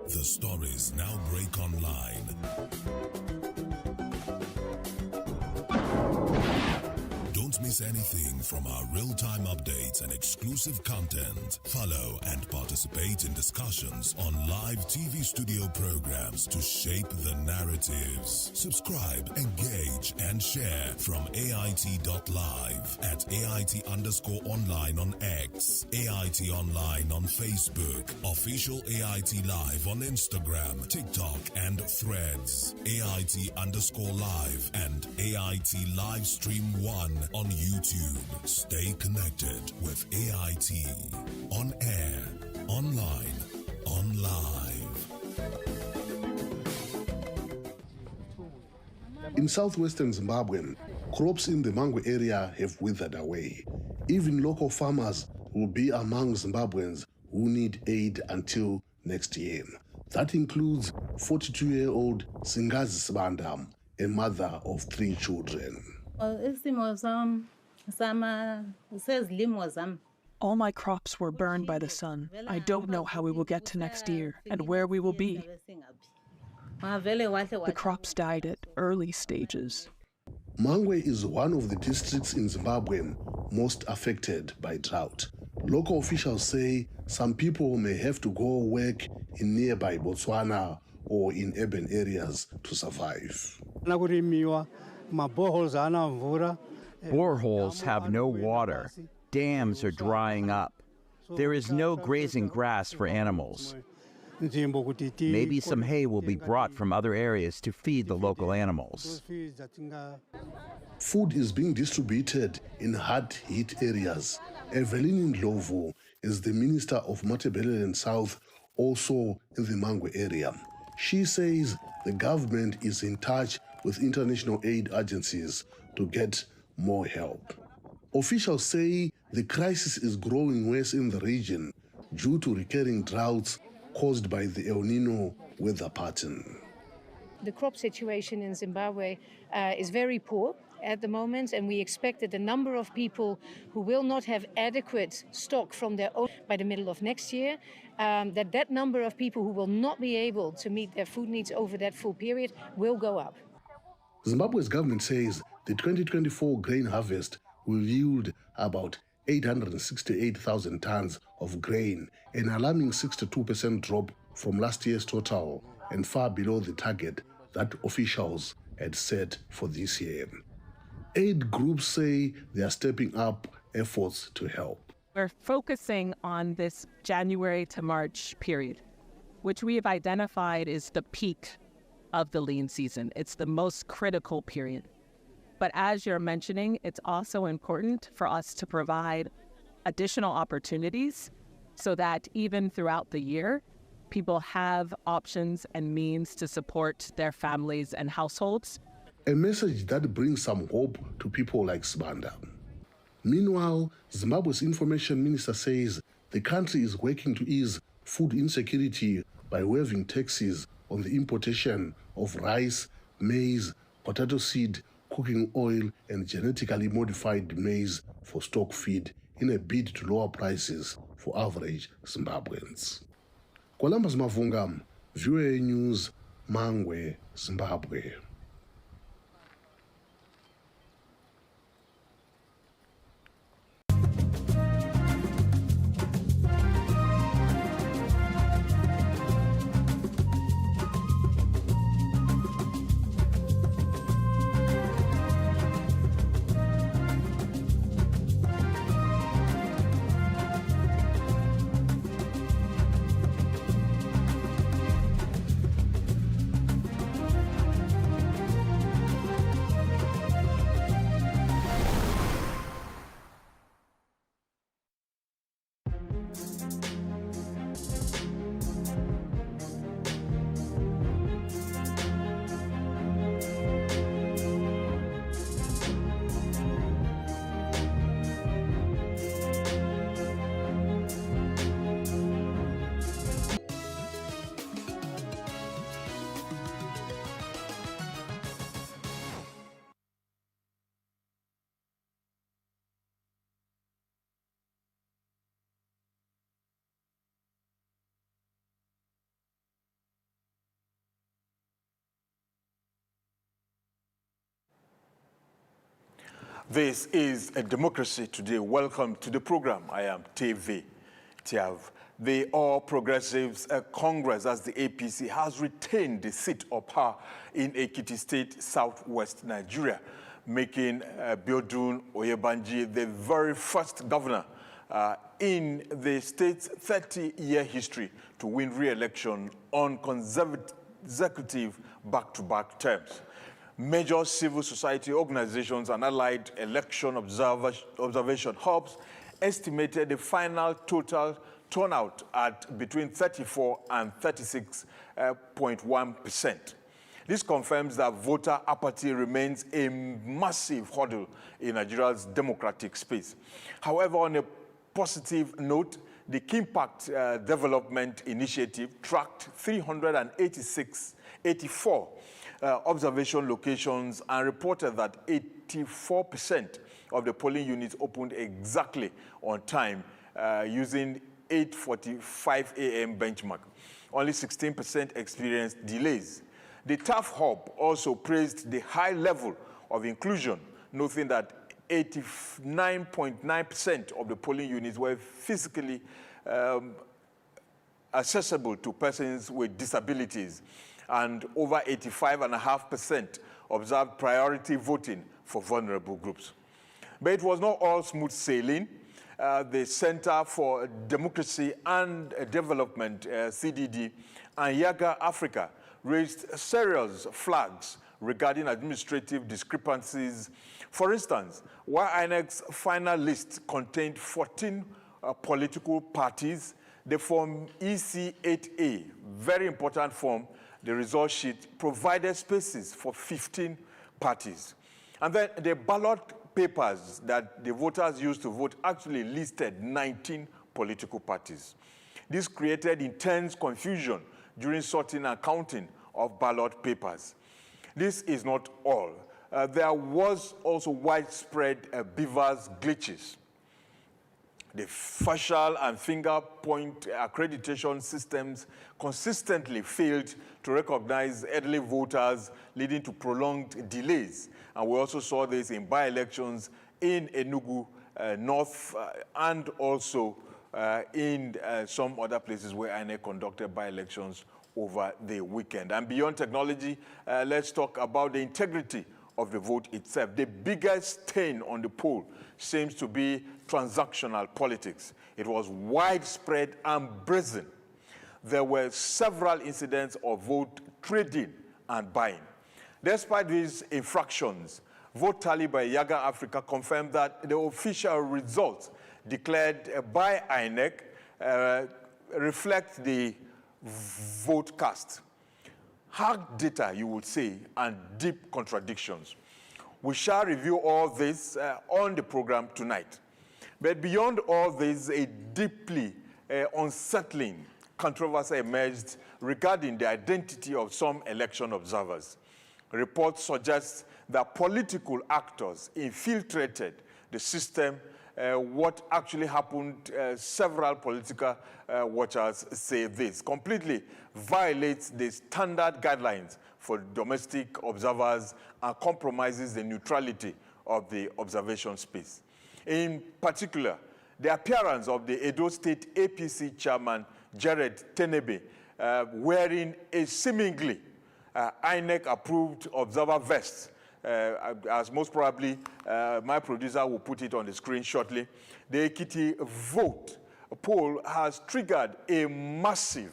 The stories now break online. Don't miss anything from our real-time updates and exclusive content. Follow and participate in discussions on live TV studio programs to shape the narratives. Subscribe, engage, and share from AIT.live at AIT_online on X, AIT Online on Facebook, Official AIT Live on Instagram, TikTok, and Threads, AIT_live, and AIT Livestream 1 on YouTube. Stay connected with AIT. On air, online, on live. In southwestern Zimbabwe, crops in the Mangwe area have withered away. Even local farmers will be among Zimbabweans who need aid until next year. That includes 42-year-old Singazi Sibanda, a mother of 3 children. All my crops were burned by the sun. I don't know how we will get to next year and where we will be. The crops died at early stages. Mangwe is one of the districts in Zimbabwe most affected by drought. Local officials say some people may have to go work in nearby Botswana or in urban areas to survive. Boreholes have no water. Dams are drying up. There is no grazing grass for animals. Maybe some hay will be brought from other areas to feed the local animals. Food is being distributed in hard-hit areas. Evelyn Ndlovu is the Minister of Matabeleland South, also in the Mangwe area. She says the government is in touch with international aid agencies to get more help. Officials say the crisis is growing worse in the region due to recurring droughts caused by the El Nino weather pattern. The crop situation in Zimbabwe is very poor at the moment, and we expect that the number of people who will not have adequate stock from their own by the middle of next year, that number of people who will not be able to meet their food needs over that full period will go up. Zimbabwe's government says the 2024 grain harvest will yield about 868,000 tons of grain, an alarming 62% drop from last year's total and far below the target that officials had set for this year. Aid groups say they are stepping up efforts to help. We're focusing on this January to March period, which we have identified is the peak of the lean season. It's the most critical period. But as you're mentioning, it's also important for us to provide additional opportunities so that even throughout the year, people have options and means to support their families and households. A message that brings some hope to people like Sibanda. Meanwhile, Zimbabwe's information minister says the country is working to ease food insecurity by waiving taxes on the importation of rice, maize, potato seed, cooking oil, and genetically modified maize for stock feed in a bid to lower prices for average Zimbabweans. Columbus Mavunga, VOA News, Mangwe, Zimbabwe. This is a Democracy Today. Welcome to the program. I am TV Tiav. The All Progressives Congress, as the APC, has retained the seat of power in Ekiti State, southwest Nigeria, making Biodun Oyebanji the very first governor in the state's 30-year history to win re-election on consecutive back-to-back terms. Major civil society organizations and allied election observation hubs estimated the final total turnout at between 34 and 36.1%. This confirms that voter apathy remains a massive hurdle in Nigeria's democratic space. However, on a positive note, the Kimpact Development Initiative tracked 384 observation locations and reported that 84% of the polling units opened exactly on time using 8:45 a.m. benchmark. Only 16% experienced delays. The TAF Hub also praised the high level of inclusion, noting that 89.9% of the polling units were physically accessible to persons with disabilities, and over 85.5% observed priority voting for vulnerable groups. But it was not all smooth sailing. The Center for Democracy and Development, CDD, and Yaga Africa raised serious flags regarding administrative discrepancies. For instance, while INEC's final list contained 14 political parties, the Form EC8A, very important form, the result sheet, provided spaces for 15 parties. And then the ballot papers that the voters used to vote actually listed 19 political parties. This created intense confusion during sorting and counting of ballot papers. This is not all. There was also widespread beavers glitches. The facial and finger point accreditation systems consistently failed to recognize elderly voters, leading to prolonged delays. And we also saw this in by-elections in Enugu North and also in some other places where INEC conducted by-elections over the weekend. And beyond technology, let's talk about the integrity of the vote itself. The biggest stain on the poll seems to be transactional politics. It was widespread and brazen. There were several incidents of vote trading and buying. Despite these infractions, vote tally by Yaga Africa confirmed that the official results declared by INEC reflect the vote cast. Hard data, you would say, and deep contradictions. We shall review all this on the program tonight. But beyond all this, a deeply unsettling controversy emerged regarding the identity of some election observers. Reports suggest that political actors infiltrated the system. What actually happened, several political watchers say this, completely violates the standard guidelines for domestic observers and compromises the neutrality of the observation space. In particular, the appearance of the Edo State APC chairman, Jared Tenebe, wearing a seemingly INEC-approved observer vest, as most probably my producer will put it on the screen shortly. The Ekiti vote poll has triggered a massive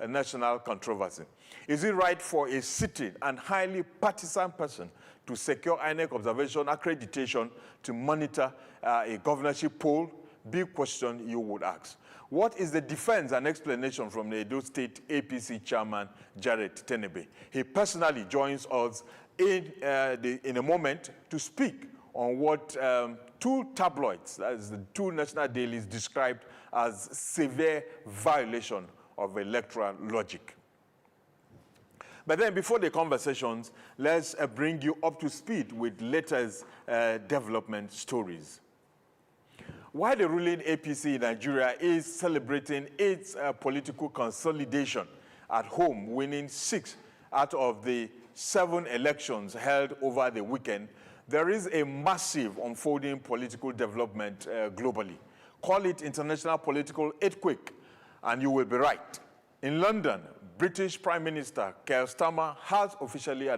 national controversy. Is it right for a sitting and highly partisan person to secure INEC observation accreditation to monitor a governorship poll? Big question you would ask. What is the defense and explanation from the Edo State APC chairman, Jared Tenebe? He personally joins us in a moment to speak on what two tabloids, that is the two national dailies, described as severe violation of electoral logic. But then before the conversations, let's bring you up to speed with latest development stories. While the ruling APC in Nigeria is celebrating its political consolidation at home, winning 6 out of the 7 elections held over the weekend, There is a massive unfolding political development globally. Call it international political earthquake, and you will be right. In London, British Prime Minister Keir Starmer has officially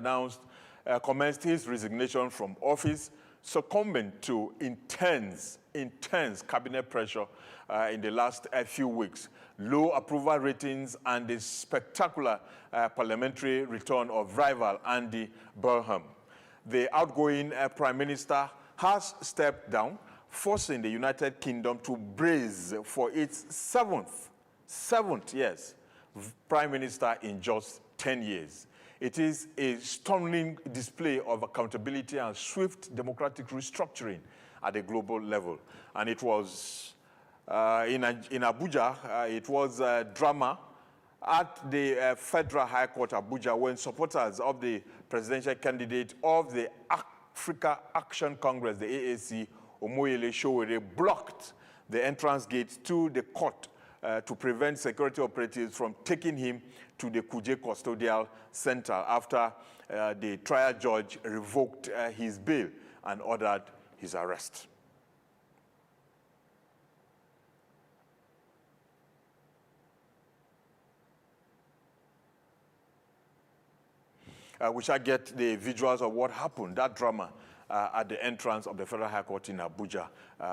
commenced his resignation from office, succumbing to intense cabinet pressure in the last few weeks. Low approval ratings and the spectacular parliamentary return of rival Andy Burnham. The outgoing Prime Minister has stepped down, forcing the United Kingdom to brace for its seventh Prime Minister in just 10 years. It is a stunning display of accountability and swift democratic restructuring at a global level. And it was in Abuja, it was drama at the Federal High Court Abuja when supporters of the presidential candidate of the Africa Action Congress, the AAC, Omoyele Sowore, blocked the entrance gate to the court to prevent security operatives from taking him to the Kuje Custodial Center after the trial judge revoked his bail and ordered his arrest. We shall get the visuals of what happened, that drama, at the entrance of the Federal High Court in Abuja,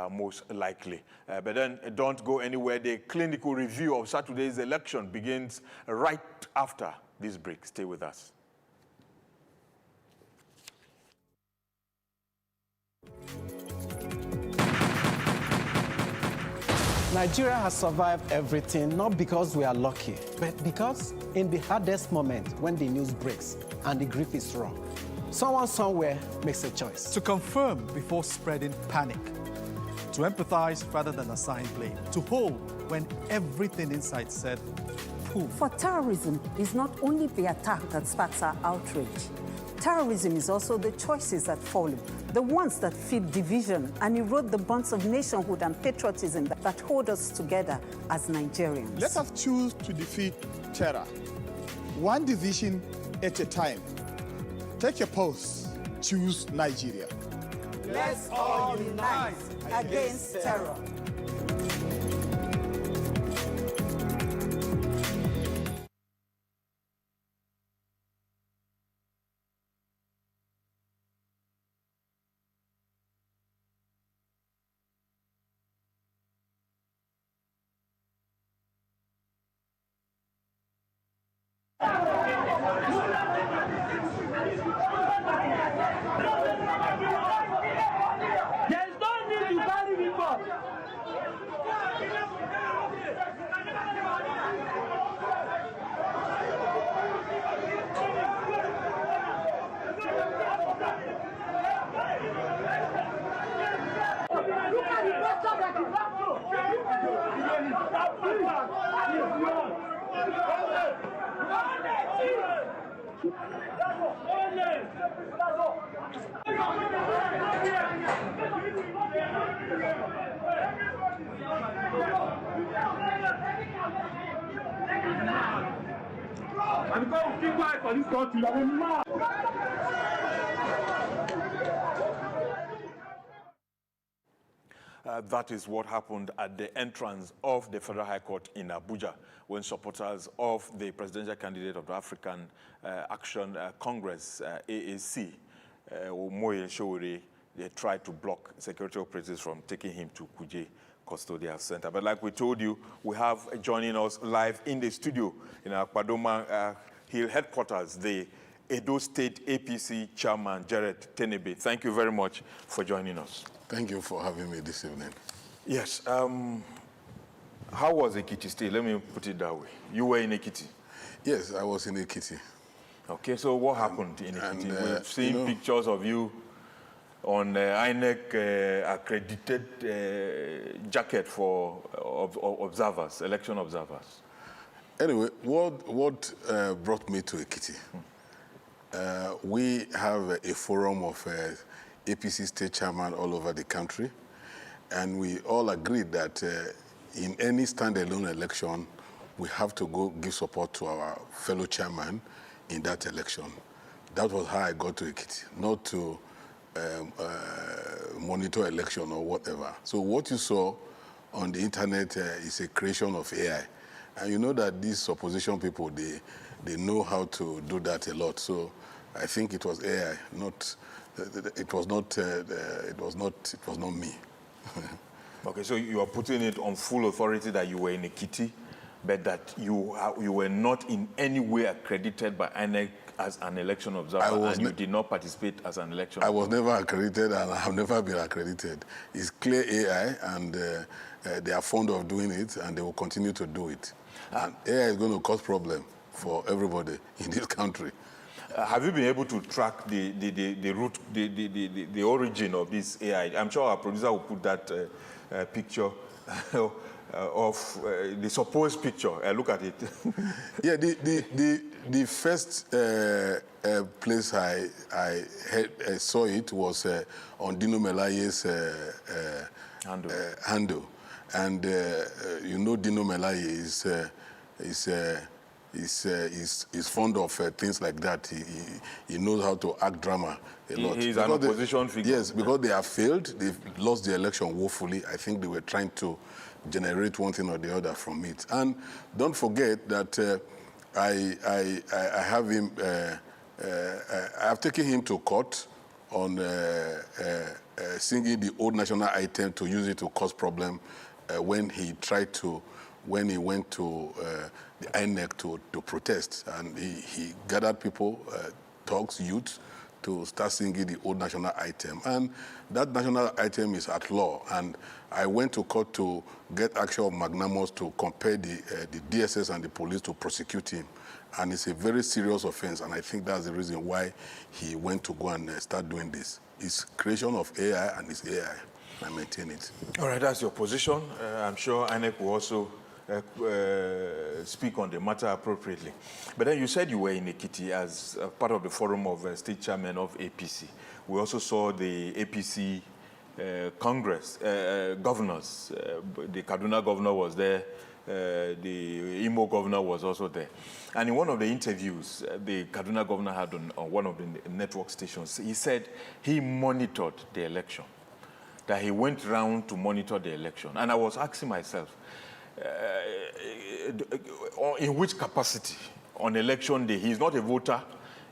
most likely. But then don't go anywhere. The clinical review of Saturday's election begins right after this break. Stay with us. Nigeria has survived everything, not because we are lucky, but because in the hardest moment when the news breaks and the grief is raw, someone somewhere makes a choice. To confirm before spreading panic. To empathize rather than assign blame. To hold when everything inside said, poof. For terrorism is not only the attack that sparks our outrage. Terrorism is also the choices that follow, the ones that feed division and erode the bonds of nationhood and patriotism that hold us together as Nigerians. Let us choose to defeat terror, one division at a time. Take a pulse. Choose Nigeria. Let's all unite against terror. That is what happened at the entrance of the Federal High Court in Abuja when supporters of the presidential candidate of the African Action Congress, AAC, Omoyele Sowore, they tried to block security operatives from taking him to Kuje Custodial Center. But like we told you, we have joining us live in the studio in our Kwadoma Hill headquarters, the Edo State APC Chairman, Jared Tenebe. Thank you very much for joining us. Thank you for having me this evening. Yes. How was Ekiti State? Let me put it that way. You were in Ekiti? Yes, I was in Ekiti. Okay, so what happened in Ekiti? We've seen pictures of you on INEC accredited jacket for observers, election observers. Anyway, what brought me to Ekiti? We have a forum of APC state chairman all over the country, and we all agreed that in any standalone election, we have to go give support to our fellow chairman in that election. That was how I got to Ekiti, not to monitor election or whatever. So what you saw on the internet is a creation of AI. And you know that these opposition people, they know how to do that a lot. So I think it was AI, it was not me. Okay, so you are putting it on full authority that you were in Ekiti, but that you were not in any way accredited by INEC as an election observer, and you did not participate as an election observer. I was never accredited, and I have never been accredited. It's clear AI, and they are fond of doing it, and they will continue to do it. And AI is going to cause problem for everybody in this country. Have you been able to track the root, the origin of this AI? I'm sure our producer will put that picture of the supposed picture. Look at it. Yeah, the first place I saw it was on Dino Melaye's handle. And you know, Dino Melaye is fond of things like that. He knows how to act drama a lot. He's an opposition figure. Yes, because they have failed. They've lost the election woefully. I think they were trying to generate one thing or the other from it. And don't forget that I have him. I have taken him to court on singing the old national item to use it to cause problem when he went to the INEC to protest, and he gathered people, thugs, youth, to start singing the old national item. And that national item is at law, and I went to court to get action of Magnamos to compare the DSS and the police to prosecute him. And it's a very serious offense, and I think that's the reason why he went to go and start doing this. It's creation of AI, and it's AI. I maintain it. All right, that's your position. I'm sure INEC will also speak on the matter appropriately. But then you said you were in Ekiti as part of the forum of state chairman of APC. We also saw the APC Congress, governors. The Kaduna governor was there. The Imo governor was also there. And in one of the interviews the Kaduna governor had on one of the network stations, he said he monitored the election, that he went around to monitor the election. And I was asking myself, in which capacity on election day? He's not a voter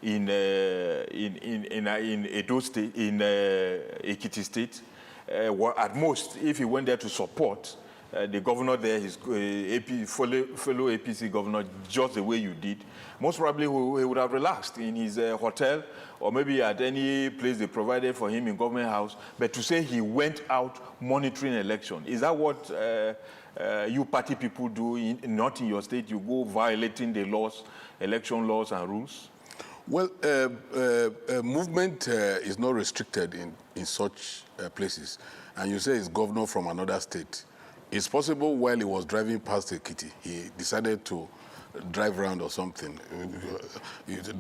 in Edo State, in Ekiti State. At most, if he went there to support the governor there, his fellow APC governor, just the way you did, most probably he would have relaxed in his hotel or maybe at any place they provided for him in government house. But to say he went out monitoring election, is that what you party people do, not in your state? You go violating the laws, election laws and rules? Well, movement is not restricted in such places. And you say it's governor from another state. It's possible while he was driving past Ekiti, he decided to drive around or something.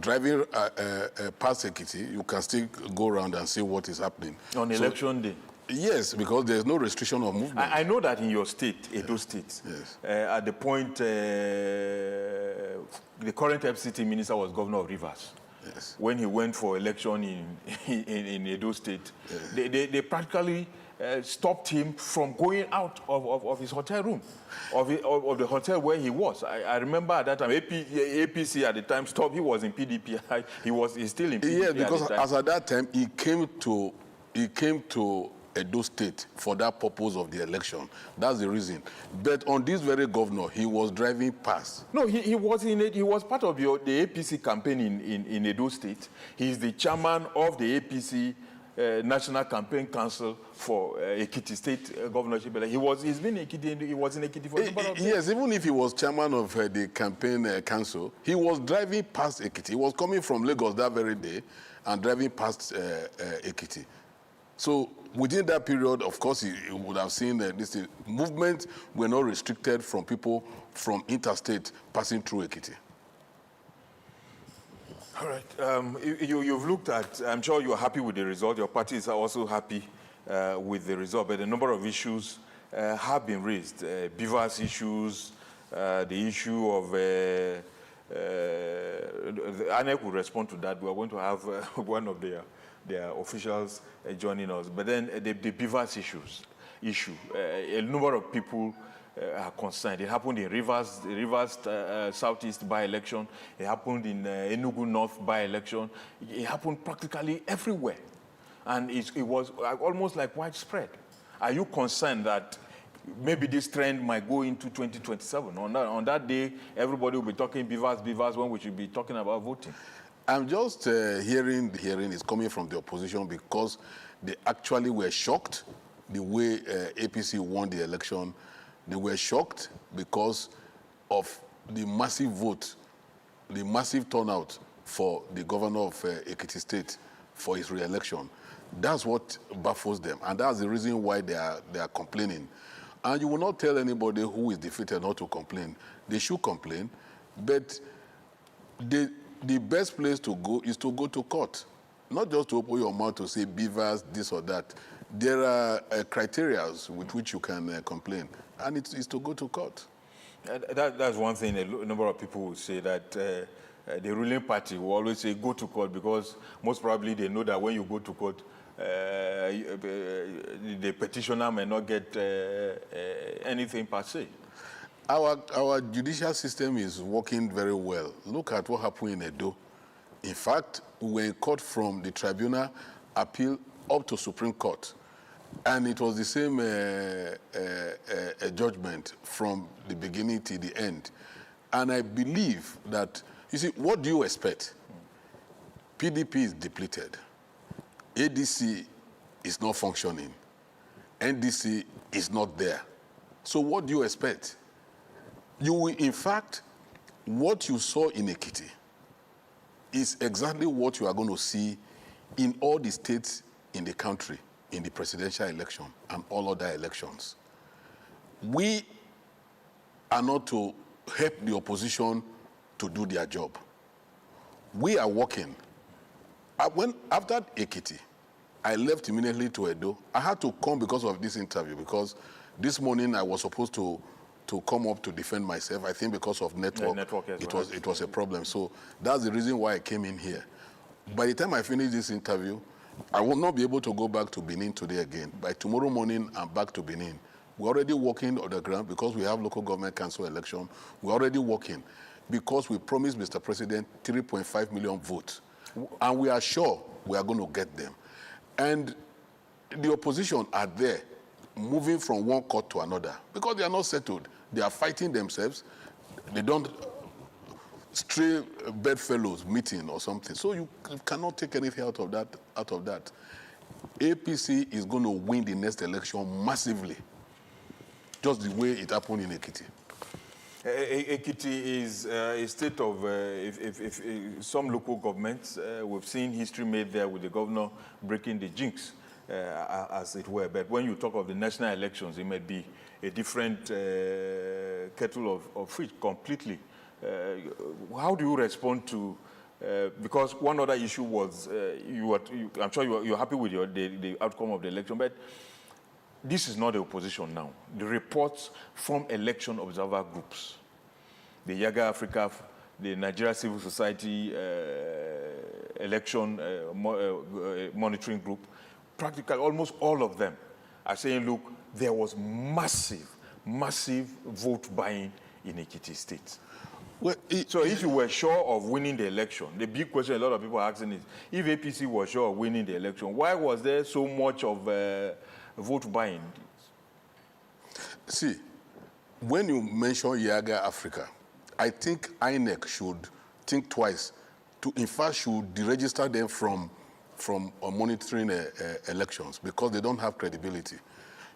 Driving past Ekiti, you can still go around and see what is happening. On election day? Yes, because there's no restriction of movement. I know that in your state, Edo State, yes. At the point the current FCT minister was governor of Rivers. Yes. When he went for election in Edo State, yes. they practically stopped him from going out of his hotel room, of the hotel where he was. I remember at that time, APC at the time stopped. He was in PDP. He's still in PDP. Yes, because as at that time, he came to Edo State for that purpose of the election. That's the reason. But on this very governor, he was driving past. No, he was part of the APC campaign in Edo State. He's the chairman of the APC National Campaign Council for Ekiti State governorship. He was in Ekiti for a number of days. Yes, even if he was chairman of the campaign council, he was driving past Ekiti. He was coming from Lagos that very day and driving past Ekiti. So within that period, of course, he would have seen that this movement were not restricted from people from interstate passing through Ekiti. All right. You've looked at, I'm sure you're happy with the result. Your parties are also happy with the result. But a number of issues have been raised. Beavers issues, the issue of the INEC will respond to that. We are going to have one of their officials joining us. But then the Beavers issue, a number of people are concerned. It happened in Rivers Southeast by-election. It happened in Enugu North by-election. It happened practically everywhere. And it was almost like widespread. Are you concerned that maybe this trend might go into 2027? On that day, everybody will be talking beavers, when we should be talking about voting. I'm just hearing the hearing is coming from the opposition because they actually were shocked the way APC won the election. They were shocked because of the massive vote, the massive turnout for the governor of Ekiti State for his re-election. That's what baffles them, and that's the reason why they are complaining. And you will not tell anybody who is defeated not to complain. They should complain, but the best place to go is to go to court, not just to open your mouth to say beavers, this or that. There are criteria with which you can complain, and it's to go to court. That's one thing. A number of people will say that the ruling party will always say go to court because most probably they know that when you go to court, the petitioner may not get anything per se. Our judicial system is working very well. Look at what happened in Edo. In fact, we were in court from the tribunal, appeal up to Supreme Court. And it was the same judgment from the beginning to the end. And I believe that, you see, what do you expect? PDP is depleted. ADC is not functioning. NDC is not there. So what do you expect? You will, in fact, what you saw in Ekiti is exactly what you are going to see in all the states in the country in the presidential election and all other elections. We are not to help the opposition to do their job. We are working. After Ekiti, I left immediately to Edo. I had to come because of this interview, because this morning I was supposed to come up to defend myself. I think because of network, it was a problem. So that's the reason why I came in here. By the time I finish this interview, I will not be able to go back to Benin today again. By tomorrow morning, I'm back to Benin. We're already working on the ground because we have local government council election. We're already working because we promised Mr. President 3.5 million votes. And we are sure we are going to get them. And the opposition are there, moving from one court to another because they are not settled. They are fighting themselves. They don't stray bedfellows meeting or something. So you cannot take anything out of that. APC is going to win the next election massively, just the way it happened in Ekiti. Ekiti is a state of, some local governments, we've seen history made there with the governor breaking the jinx, as it were. But when you talk of the national elections, it may be a different kettle of fish completely. How do you respond to, because one other issue was, I'm sure you're happy with the outcome of the election, but this is not the opposition now. The reports from election observer groups, the Yaga Africa, the Nigeria Civil Society election monitoring group, practically almost all of them are saying, look, there was massive vote buying in Ekiti State. Well, so if you were sure of winning the election, the big question a lot of people are asking is, if APC was sure of winning the election, why was there so much of vote buying? See, when you mention Yaga Africa, I think INEC should think twice to, in fact, should deregister them from monitoring elections because they don't have credibility.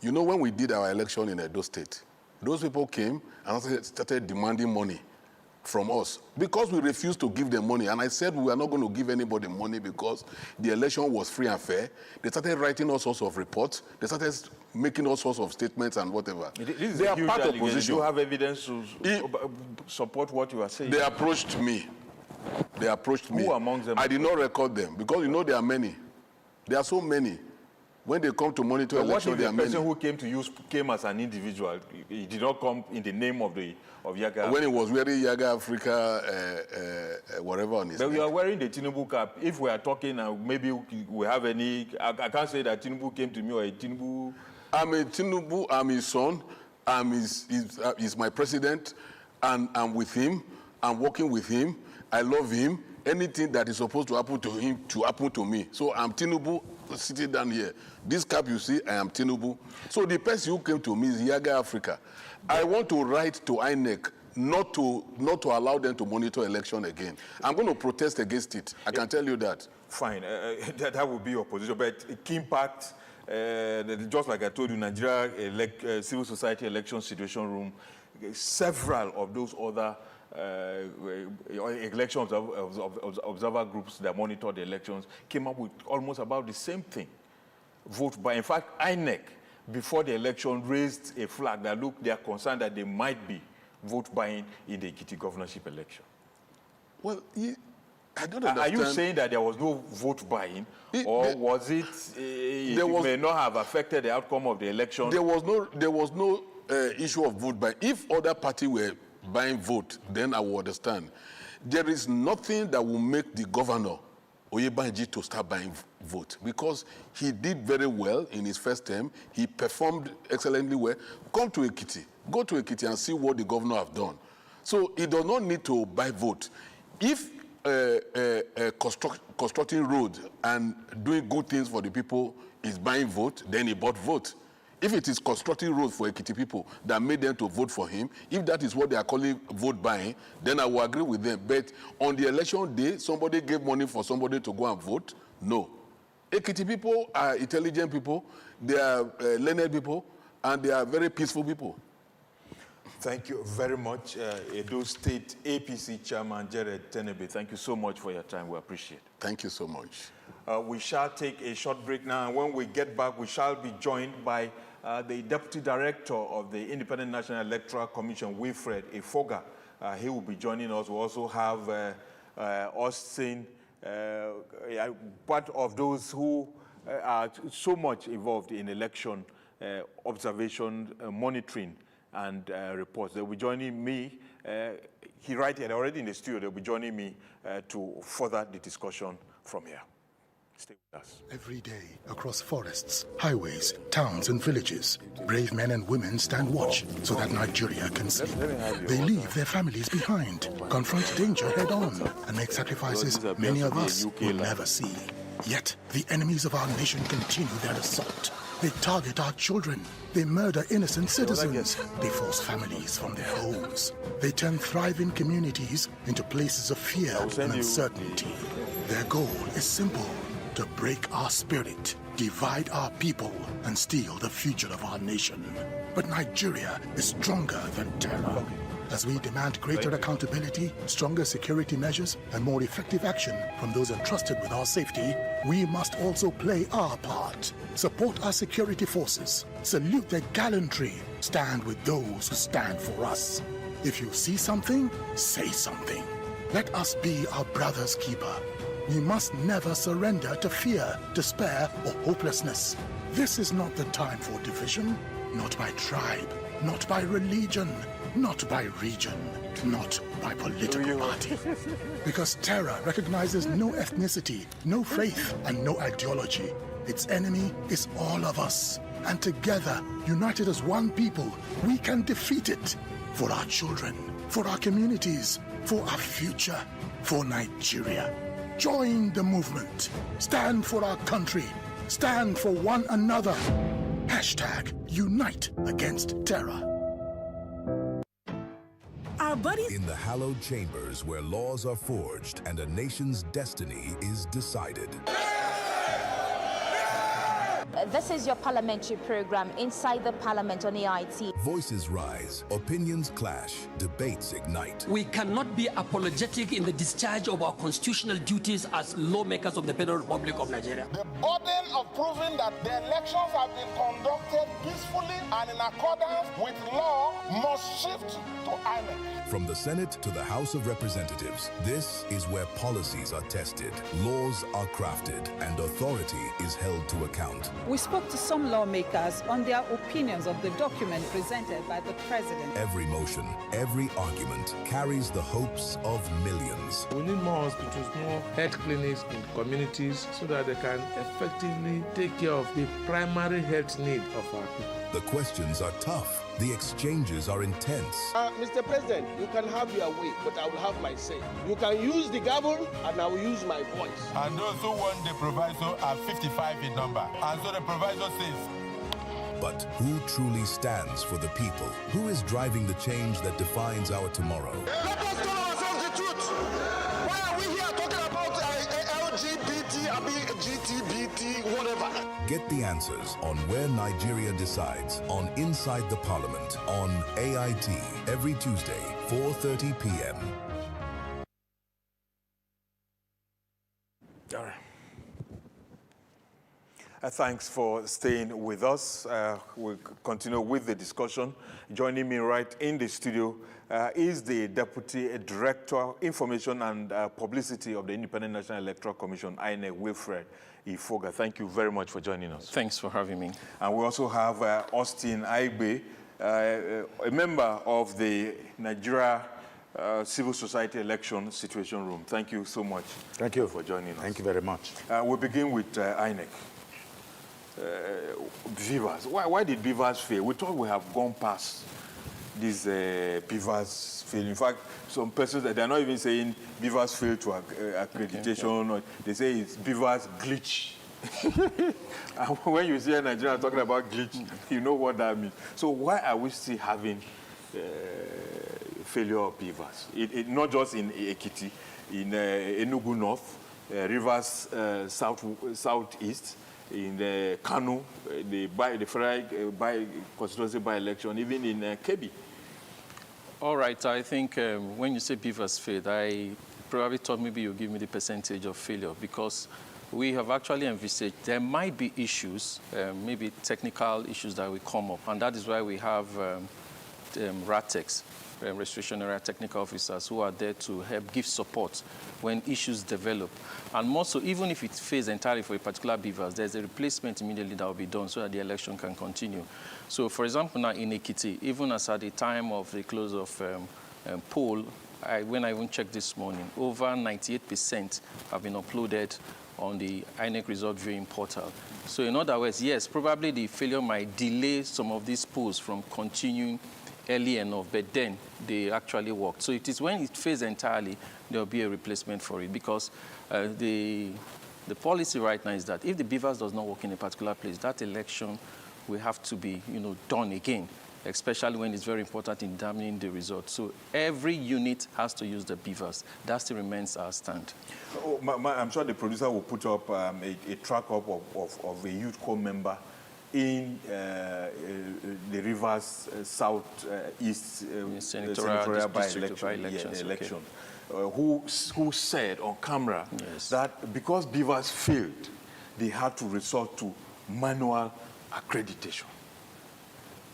You know, when we did our election in Edo State, those people came and started demanding money from us because we refused to give them money. And I said we are not going to give anybody money because the election was free and fair. They started writing all sorts of reports. They started making all sorts of statements and whatever. They are part of opposition. Do you have evidence to support what you are saying? They approached me. Who among them? I did not record them because you know there are many. There are so many. When they come to monitor But election, what if the person who came to you came as an individual? He did not come in the name of Yaga. When he was wearing Yaga Africa, whatever on his But neck. we are wearing the Tinubu cap. If we are talking, maybe we have any. I can't say that Tinubu came to me or a Tinubu. I'm a Tinubu. I'm his son. He's my president, and I'm with him. I'm working with him. I love him. Anything that is supposed to happen to him to happen to me. So I'm Tinubu sitting down here. This cap you see, I am Tinubu. So the person who came to me is Yaga Africa. I want to write to INEC not to allow them to monitor election again. I'm going to protest against it. I can tell you that. Fine, that would be your position. But Impact, just like I told you, Nigeria Civil Society Election Situation Room, several of those other election observer groups that monitor the elections came up with almost about the same thing. Vote by, in fact, INEC, before the election, raised a flag that, look, they are concerned that there might be vote buying in the Ekiti governorship election. Well, I don't understand. Are you saying that there was no vote buying, or was it, may not have affected the outcome of the election? There was no issue of vote buying. If other parties were buying vote, then I will understand. There is nothing that will make the governor, Oyebanji, to start buying vote, because he did very well in his first term. He performed excellently well. Come to Ekiti. Go to Ekiti and see what the governor have done. So he does not need to buy vote. If constructing roads and doing good things for the people is buying vote, then he bought vote. If it is constructing roads for Ekiti people that made them to vote for him, if that is what they are calling vote buying, then I will agree with them. But on the election day, somebody gave money for somebody to go and vote? No. Ekiti people are intelligent people, they are learned people, and they are very peaceful people. Thank you very much, Edo State APC Chairman Jared Tenebe. Thank you so much for your time. We appreciate it. Thank you so much. We shall take a short break now, and when we get back, we shall be joined by the Deputy Director of the Independent National Electoral Commission, Wilfred Efoga. He will be joining us. We also have Austin, part of those who are so much involved in election observation, monitoring, and reports. They'll be joining me. He right here, already in the studio. They'll be joining me to further the discussion from here. Stay with us. Every day, across forests, highways, towns, and villages, brave men and women stand watch so that Nigeria can sleep. They leave their families behind, confront danger head-on, and make sacrifices many of us will never see. Yet, the enemies of our nation continue their assault. They target our children. They murder innocent citizens. They force families from their homes. They turn thriving communities into places of fear and uncertainty. Their goal is simple: to break our spirit, divide our people, and steal the future of our nation. But Nigeria is stronger than terror. As we demand greater accountability, stronger security measures, and more effective action from those entrusted with our safety, we must also play our part. Support our security forces. Salute their gallantry. Stand with those who stand for us. If you see something, say something. Let us be our brother's keeper. We must never surrender to fear, despair, or hopelessness. This is not the time for division, not by tribe, not by religion, not by region, not by political party. Because terror recognizes no ethnicity, no faith, and no ideology. Its enemy is all of us. And together, united as one people, we can defeat it. For our children, for our communities, for our future, for Nigeria. Join the movement. Stand for our country. Stand for one another. Hashtag Unite Against Terror. Our buddies in the hallowed chambers where laws are forged and a nation's destiny is decided. This is your parliamentary program, Inside the Parliament on AIT. Voices rise, opinions clash, debates ignite. We cannot be apologetic in the discharge of our constitutional duties as lawmakers of the Federal Republic of Nigeria. The burden of proving that the elections have been conducted peacefully and in accordance with law must shift to INEC. From the Senate to the House of Representatives, this is where policies are tested, laws are crafted, and authority is held to account. We spoke to some lawmakers on their opinions of the document presented by the president. Every motion, every argument carries the hopes of millions. We need more hospitals, more health clinics in communities so that they can effectively take care of the primary health need of our people. The questions are tough. The exchanges are intense. Mr. President, you can have your way, but I will have my say. You can use the gavel, and I will use my voice. And those who want the proviso are 55 in number. And so the proviso says. But who truly stands for the people? Who is driving the change that defines our tomorrow? Let us tell ourselves the truth. Why are we here talking about LGBT, GTBT, whatever? Get the answers on Where Nigeria Decides on Inside the Parliament on AIT every Tuesday, 4:30 p.m. All right. Thanks for staying with us. We'll continue with the discussion. Joining me right in the studio is the Deputy Director, Information and Publicity of the Independent National Electoral Commission, INEC, Wilfred Ifoga. Thank you very much for joining us. Thanks for having me. And we also have Austin Aigbe, a member of the Nigeria Civil Society Election Situation Room. Thank you so much. Thank you for joining us. Thank you very much. We'll begin with INEC. Beavers. Why did Beavers fail? We thought we have gone past this Beavers fail. In fact, some persons, they're not even saying Beavers fail to accreditation. Or they say it's Beavers glitch. And when you see a Nigerian talking about glitch, you know what that means. So why are we still having failure of Beavers? Not just in Ekiti, in Enugu North, Rivers Southeast, in the Kano, the federal constituency by-election, even in Kebbi. All right, I think when you say Beavers failed, I probably thought maybe you give me the percentage of failure, because we have actually envisaged there might be issues, maybe technical issues that will come up, and that is why we have RATEX, Restoration Area Technical Officers, who are there to help give support when issues develop. And more so, even if it fails entirely for a particular Beavers, there's a replacement immediately that will be done so that the election can continue. So, for example, now in Ekiti, even as at the time of the close of poll, when I even checked this morning, over 98% have been uploaded on the INEC result viewing portal. So, in other words, yes, probably the failure might delay some of these polls from continuing early enough, but then they actually worked. So it is when it fails entirely, there will be a replacement for it, because the policy right now is that if the Beavers does not work in a particular place, that election will have to be, done again, especially when it's very important in determining the result. So every unit has to use the Beavers. That still remains our stand. Oh, I'm sure the producer will put up a track-up of a youth corps member in the Rivers Southeast senatorial by-election, who said on camera that because Beavers failed, they had to resort to manual accreditation.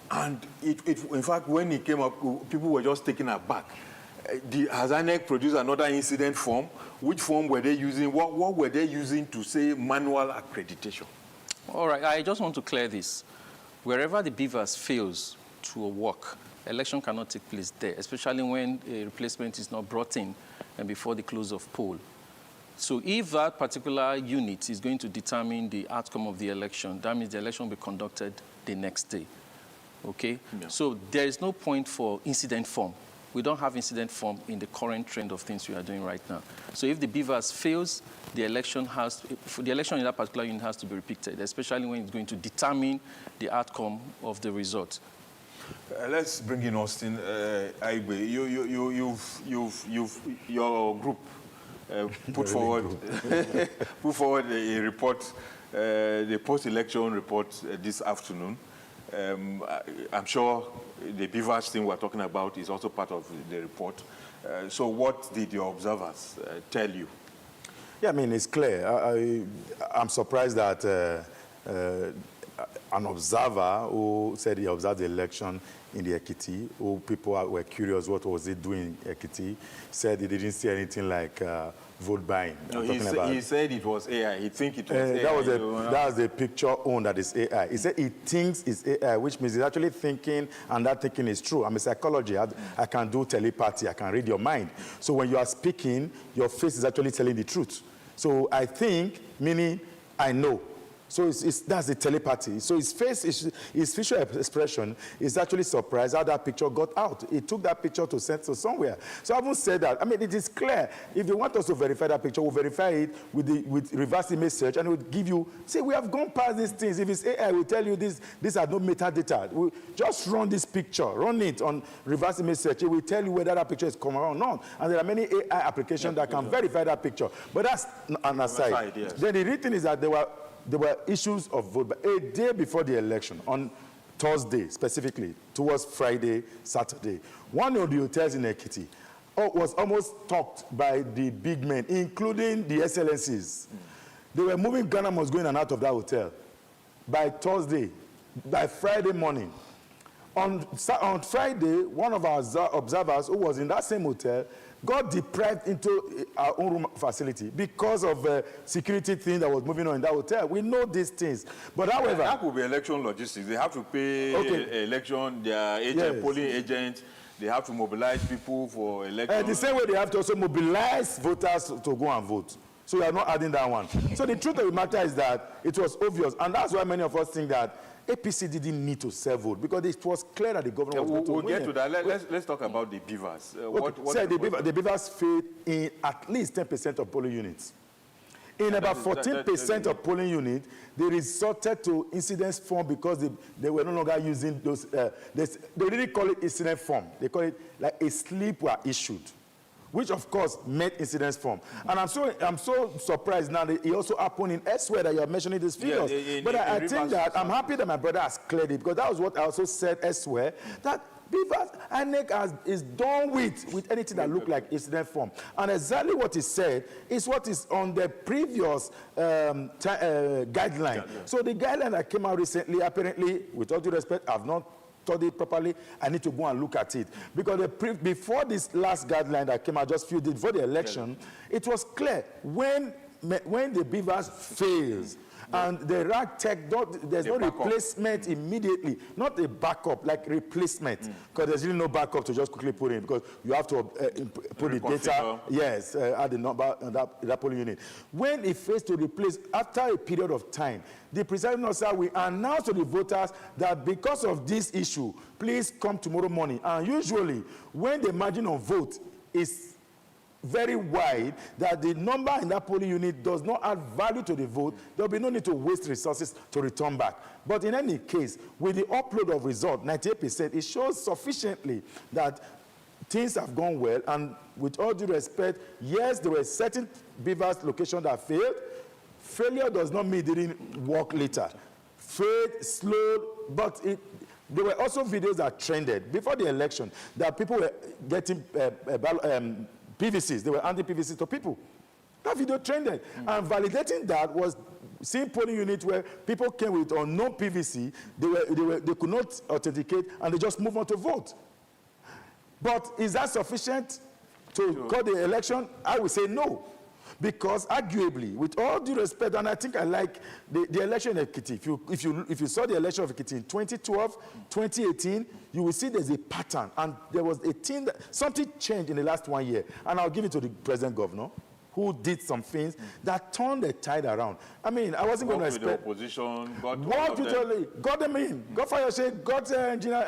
And in fact, when it came up, people were just taken aback. Has INEC produced another incident form? Which form were they using? What were they using to say manual accreditation? All right, I just want to clear this. Wherever the Beavers fails to work, election cannot take place there, especially when a replacement is not brought in and before the close of poll. So if that particular unit is going to determine the outcome of the election, that means the election will be conducted the next day. Okay? Yeah. So there is no point for incident form. We don't have incident form in the current trend of things we are doing right now. So if the Beavers fails, the election in that particular unit has to be repeated, especially when it's going to determine the outcome of the result. Let's bring in Austin Aigbe. Your group put forward a report, the post-election report this afternoon. I'm sure the Beavers thing we're talking about is also part of the report. So what did your observers tell you? Yeah, I mean, it's clear. I'm surprised that an observer who said he observed the election in the Ekiti, who people were curious what was it doing in Ekiti, said he didn't see anything like vote buying. No, he said it was AI. He think it was AI. That was the picture owned that is AI. He said he thinks it's AI, which means he's actually thinking, and that thinking is true. I'm a psychologist. I can do telepathy. I can read your mind. So when you are speaking, your face is actually telling the truth. So I think, meaning I know. So that's the telepathy. So his face, his facial expression is actually surprised how that picture got out. He took that picture to send to somewhere. So I haven't said that. I mean, it is clear. If they want us to verify that picture, we'll verify it with reverse image search, and we'll give you, see, we have gone past these things. If it's AI, we'll tell you these are no metadata. We'll just run this picture, run it on reverse image search. It will tell you whether that picture is coming or not. And there are many AI applications that can verify that picture. But that's an aside. Yes. Then the real thing is that there were issues of vote. But a day before the election, on Thursday specifically, towards Friday, Saturday, one of the hotels in Ekiti was almost stocked by the big men, including the excellencies. They were moving Ghana must go in and out of that hotel. By Thursday, by Friday morning. On Friday, one of our observers who was in that same hotel got deprived into our own room facility because of security thing that was moving on in that hotel. We know these things. But however... That could be election logistics. They have to pay election, their agent, polling agents. They have to mobilize people for election. The same way they have to also mobilize voters to go and vote. So we are not adding that one. So the truth of the matter is that it was obvious. And that's why many of us think that APC didn't need to sell vote, because it was clear that the governor was going to win. We'll get to that. Let's talk about the beavers. The beavers failed in at least 10% of polling units. In about 14% of polling units, they resorted to incidence form because they were no longer using those. They didn't call it incident form. They call it like a slip were issued, which of course met incidence form. And I'm so surprised now that it also happened in elsewhere that you're mentioning these figures. But I think that I'm happy that my brother has cleared it, because that was what I also said elsewhere, that beavers, INEC is done with anything that look like incident form. And exactly what he said is what is on the previous guideline. So the guideline that came out recently, apparently, with all due respect, I've not studied properly. I need to go and look at it, because before this last guideline that came out just a few days before the election, it was clear when the beavers fails and the RAG tech, there's no replacement immediately, not a backup, like replacement, because there's really no backup to just quickly put in, because you have to put the data, add the number on that polling unit. When it fails to replace, after a period of time, the presiding officer will announce to the voters that because of this issue, please come tomorrow morning. And usually, when the margin of vote is very wide, that the number in that polling unit does not add value to the vote, there will be no need to waste resources to return back. But in any case, with the upload of result, 98%, it shows sufficiently that things have gone well. And with all due respect, yes, there were certain beavers locations that failed. Failure does not mean it didn't work later. Failed, slowed, but there were also videos that trended before the election that people were getting PVCs. They were handing PVCs to people. That video trended. And validating that was seeing polling units where people came with unknown PVC, they could not authenticate, and they just move on to vote. But is that sufficient to call the election? I would say no. Because arguably, with all due respect, and I think I like the election in Ekiti. If you saw the election of Ekiti in 2012, 2018, you will see there's a pattern. And there was a thing that something changed in the last 1 year. And I'll give it to the present governor, who did some things that turned the tide around. I mean, I wasn't going to expect... the opposition, got them in. Got Fayose, got Engineer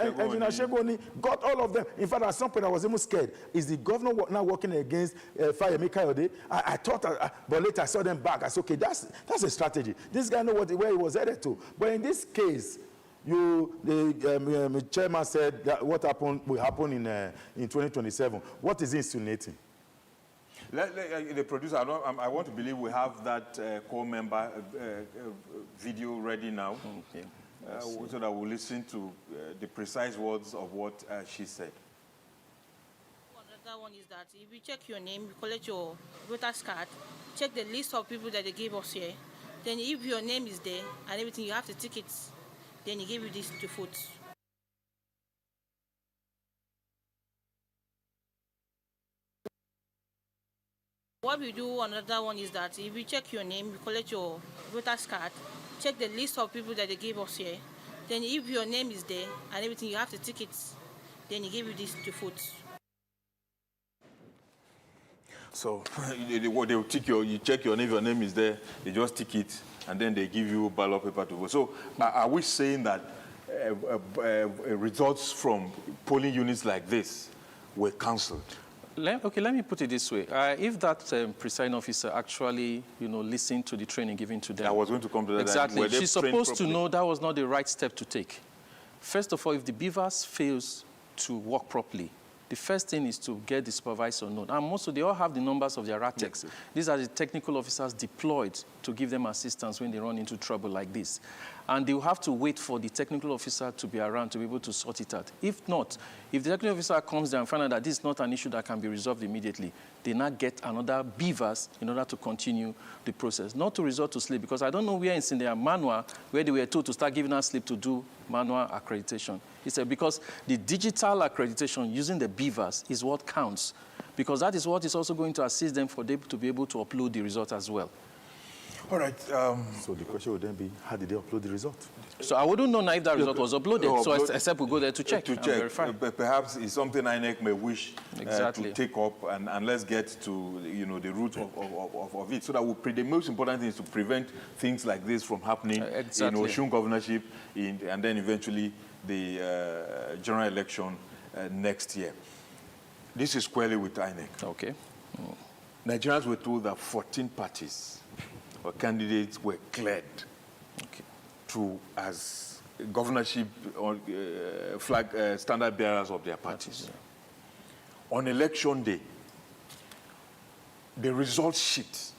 Shegoni, got all of them. In fact, at some point, I was even scared. Is the governor now working against Fayemi Kayode? I thought, but later I saw them back. I said, okay, that's a strategy. This guy knows where he was headed to. But in this case, the chairman said that what happened will happen in 2027. What is he insinuating? The producer, I want to believe we have that core member video ready now, so that we'll listen to the precise words of what she said. Another one is that if you check your name, you collect your voter's card, check the list of people that they gave us here, then if your name is there and everything, you have the tickets, then you give you this to vote. What we do, another one is that if we check your name, we collect your voter's card, check the list of people that they gave us here. Then if your name is there and everything, you have the tickets. Then he give you this to vote. So they'll tick you check your name, if your name is there, they just tick it, and then they give you ballot paper to vote. So are we saying that results from polling units like this were cancelled? Okay, let me put it this way. If that presiding officer actually, listened to the training given to them. I was going to come to that. Exactly. She's supposed to know that was not the right step to take. First of all, if the beavers fails to work properly, the first thing is to get the supervisor known. And also, they all have the numbers of their RATEX. Yes. These are the technical officers deployed to give them assistance when they run into trouble like this. And they will have to wait for the technical officer to be around to be able to sort it out. If not, if the technical officer comes there and finds out that this is not an issue that can be resolved immediately, they now get another beavers in order to continue the process. Not to resort to sleep, because I don't know where it's in their manual where they were told to start giving us sleep to do manual accreditation. It's because the digital accreditation using the beavers is what counts, because that is what is also going to assist them for them to be able to upload the result as well. All right. So the question would then be, how did they upload the result? So I wouldn't know now if that result was uploaded, so except we go there to check and verify. Perhaps it's something INEC may wish to take up, and let's get to the root of it, so that the most important thing is to prevent things like this from happening in Osun governorship, and then eventually the general election next year. This is squarely with INEC. Okay. Nigerians were told that 14 parties or candidates were cleared to as governorship or flag standard bearers of their parties. On election day, the result sheet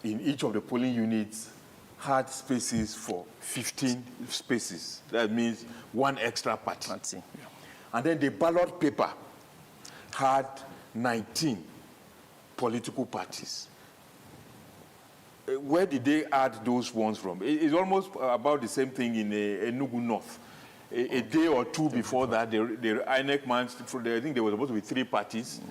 in each of the polling units had spaces for 15 spaces. That means one extra party. And then the ballot paper had 19 political parties. Where did they add those ones from? It's almost about the same thing in Enugu North. A day or two before that, the INEC man, I think there was supposed to be 3 parties.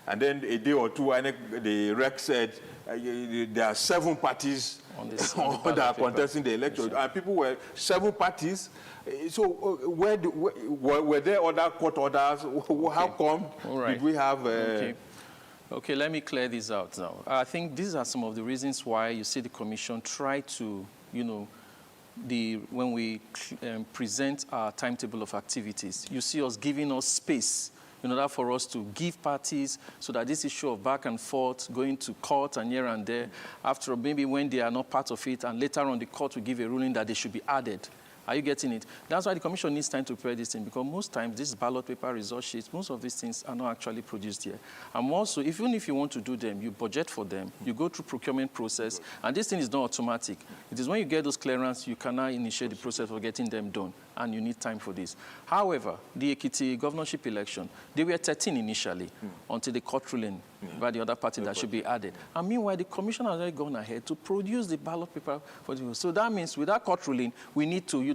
And then a day or two, INEC, the REC said there are 7 parties that are contesting the election. And people were 7 parties. So were there other court orders? How come did we have... Okay, let me clear this out now. I think these are some of the reasons why you see the commission try to, when we present our timetable of activities, you see us giving us space in order for us to give parties so that this issue of back and forth, going to court and here and there, after maybe when they are not part of it, and later on the court will give a ruling that they should be added. Are you getting it? That's why the commission needs time to prepare this thing, because most times this ballot paper result sheets, most of these things are not actually produced here. And also, even if you want to do them, you budget for them, you go through procurement process, and this thing is not automatic. It is when you get those clearance, you can now initiate the process of getting them done, and you need time for this. However, the Ekiti governorship election, they were 13 initially, until the court ruling by the other party that should be added. And meanwhile, the commission has already gone ahead to produce the ballot paper for the. So that means with that court ruling, we need to,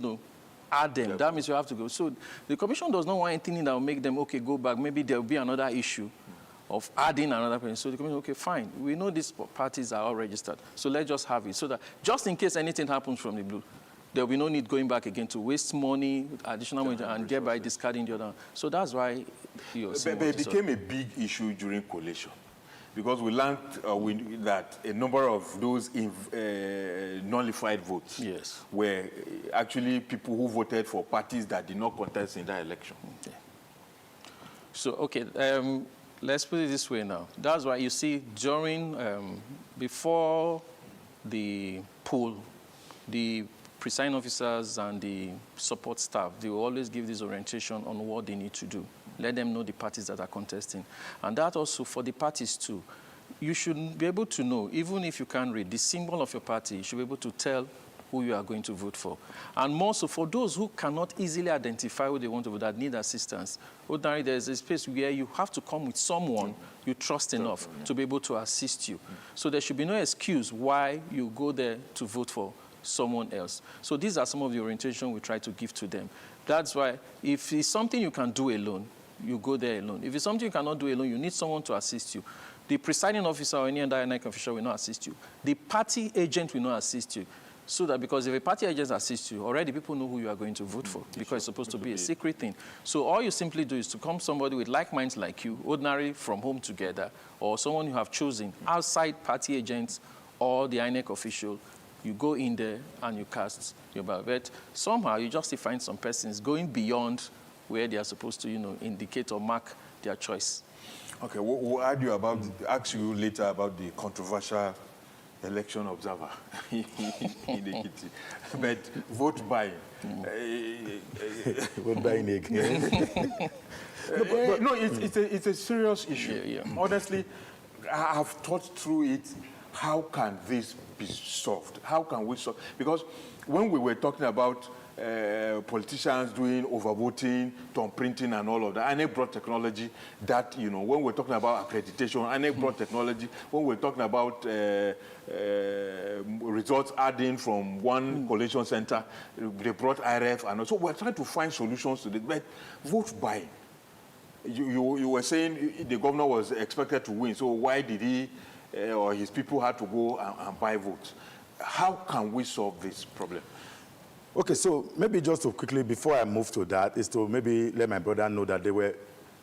add them. That means you have to go. So the commission does not want anything that will make them, okay, go back. Maybe there will be another issue of adding another person. So the commission, okay, fine. We know these parties are all registered. So let's just have it. So that just in case anything happens from the blue, there will be no need going back again to waste money, additional money, and thereby discarding the other. So that's why it became a big issue during collation, because we learned that a number of those nullified votes were actually people who voted for parties that did not contest in that election. Okay. So, let's put it this way now. That's why you see during, before the poll, the presiding officers and the support staff, they will always give this orientation on what they need to do. Let them know the parties that are contesting. And that also for the parties too. You should be able to know, even if you can't read, the symbol of your party, you should be able to tell who you are going to vote for. And more so for those who cannot easily identify who they want to vote, that need assistance. Ordinarily, there's a space where you have to come with someone you trust enough to be able to assist you. So there should be no excuse why you go there to vote for someone else. So these are some of the orientation we try to give to them. That's why if it's something you can do alone, you go there alone. If it's something you cannot do alone, you need someone to assist you. The presiding officer or any other INEC official will not assist you. The party agent will not assist you. So that because if a party agent assists you, already people know who you are going to vote for because it's supposed to be a secret thing. So all you simply do is to come somebody with like minds like you, ordinary from home together, or someone you have chosen outside party agents or the INEC official. You go in there and you cast your ballot. But somehow you just find some persons going beyond where they are supposed to, indicate or mark their choice. Okay, we'll ask you later about the controversial election observer in Ekiti. But vote buying. Vote buying again. No, it's a serious issue. Yeah. Honestly, I have thought through it. How can this be solved? How can we solve? Because when we were talking about politicians doing overvoting, thumb printing, and all of that, INEC brought technology that, when we're talking about accreditation, INEC brought technology. When we're talking about results adding from one collation center, they brought IRF, and so we're trying to find solutions to this. But vote buying. You were saying the governor was expected to win, so why did he or his people had to go and buy votes? How can we solve this problem? Okay, so maybe just to quickly, before I move to that, is to maybe let my brother know that there were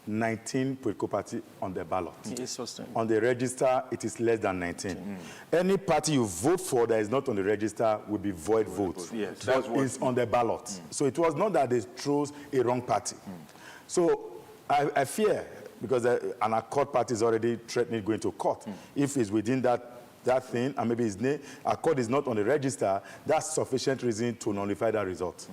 19 political parties on the ballot. On the register, it is less than 19. Any party you vote for that is not on the register will be void vote. Yes, that is on the ballot. So it was not that they chose a wrong party. So I fear, because an accord party is already threatening going to court. If it's within that thing, and maybe his name, accord is not on the register, that's sufficient reason to nullify that result.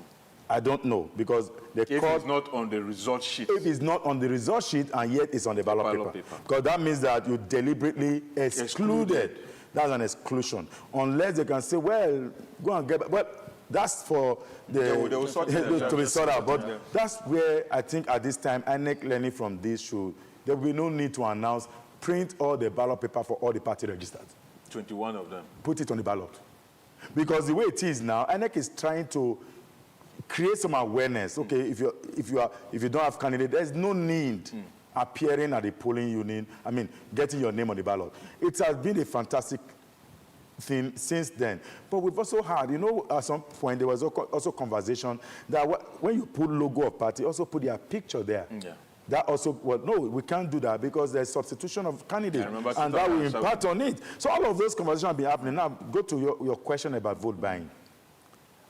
I don't know, because the if court... it's not on the result sheet. If it's not on the result sheet, and yet it's on the ballot paper. Because that means that you deliberately excluded. That's an exclusion. Unless they can say, well, go and get... Well, that's for the... They will sort to be sorted out. But that's where I think at this time, INEC learning from this there will be no need to announce, print all the ballot paper for all the party registered. 21 of them. Put it on the ballot. Because the way it is now, INEC is trying to create some awareness. Okay, if you don't have candidate, there's no need appearing at the polling unit, getting your name on the ballot. It has been a fantastic thing since then. But we've also had, at some point there was also conversation that when you put logo of party, also put their picture there. Yeah. That also, well, no, we can't do that because there's substitution of candidates, and that will impact on it. So all of those conversations have been happening. Now, go to your question about vote buying.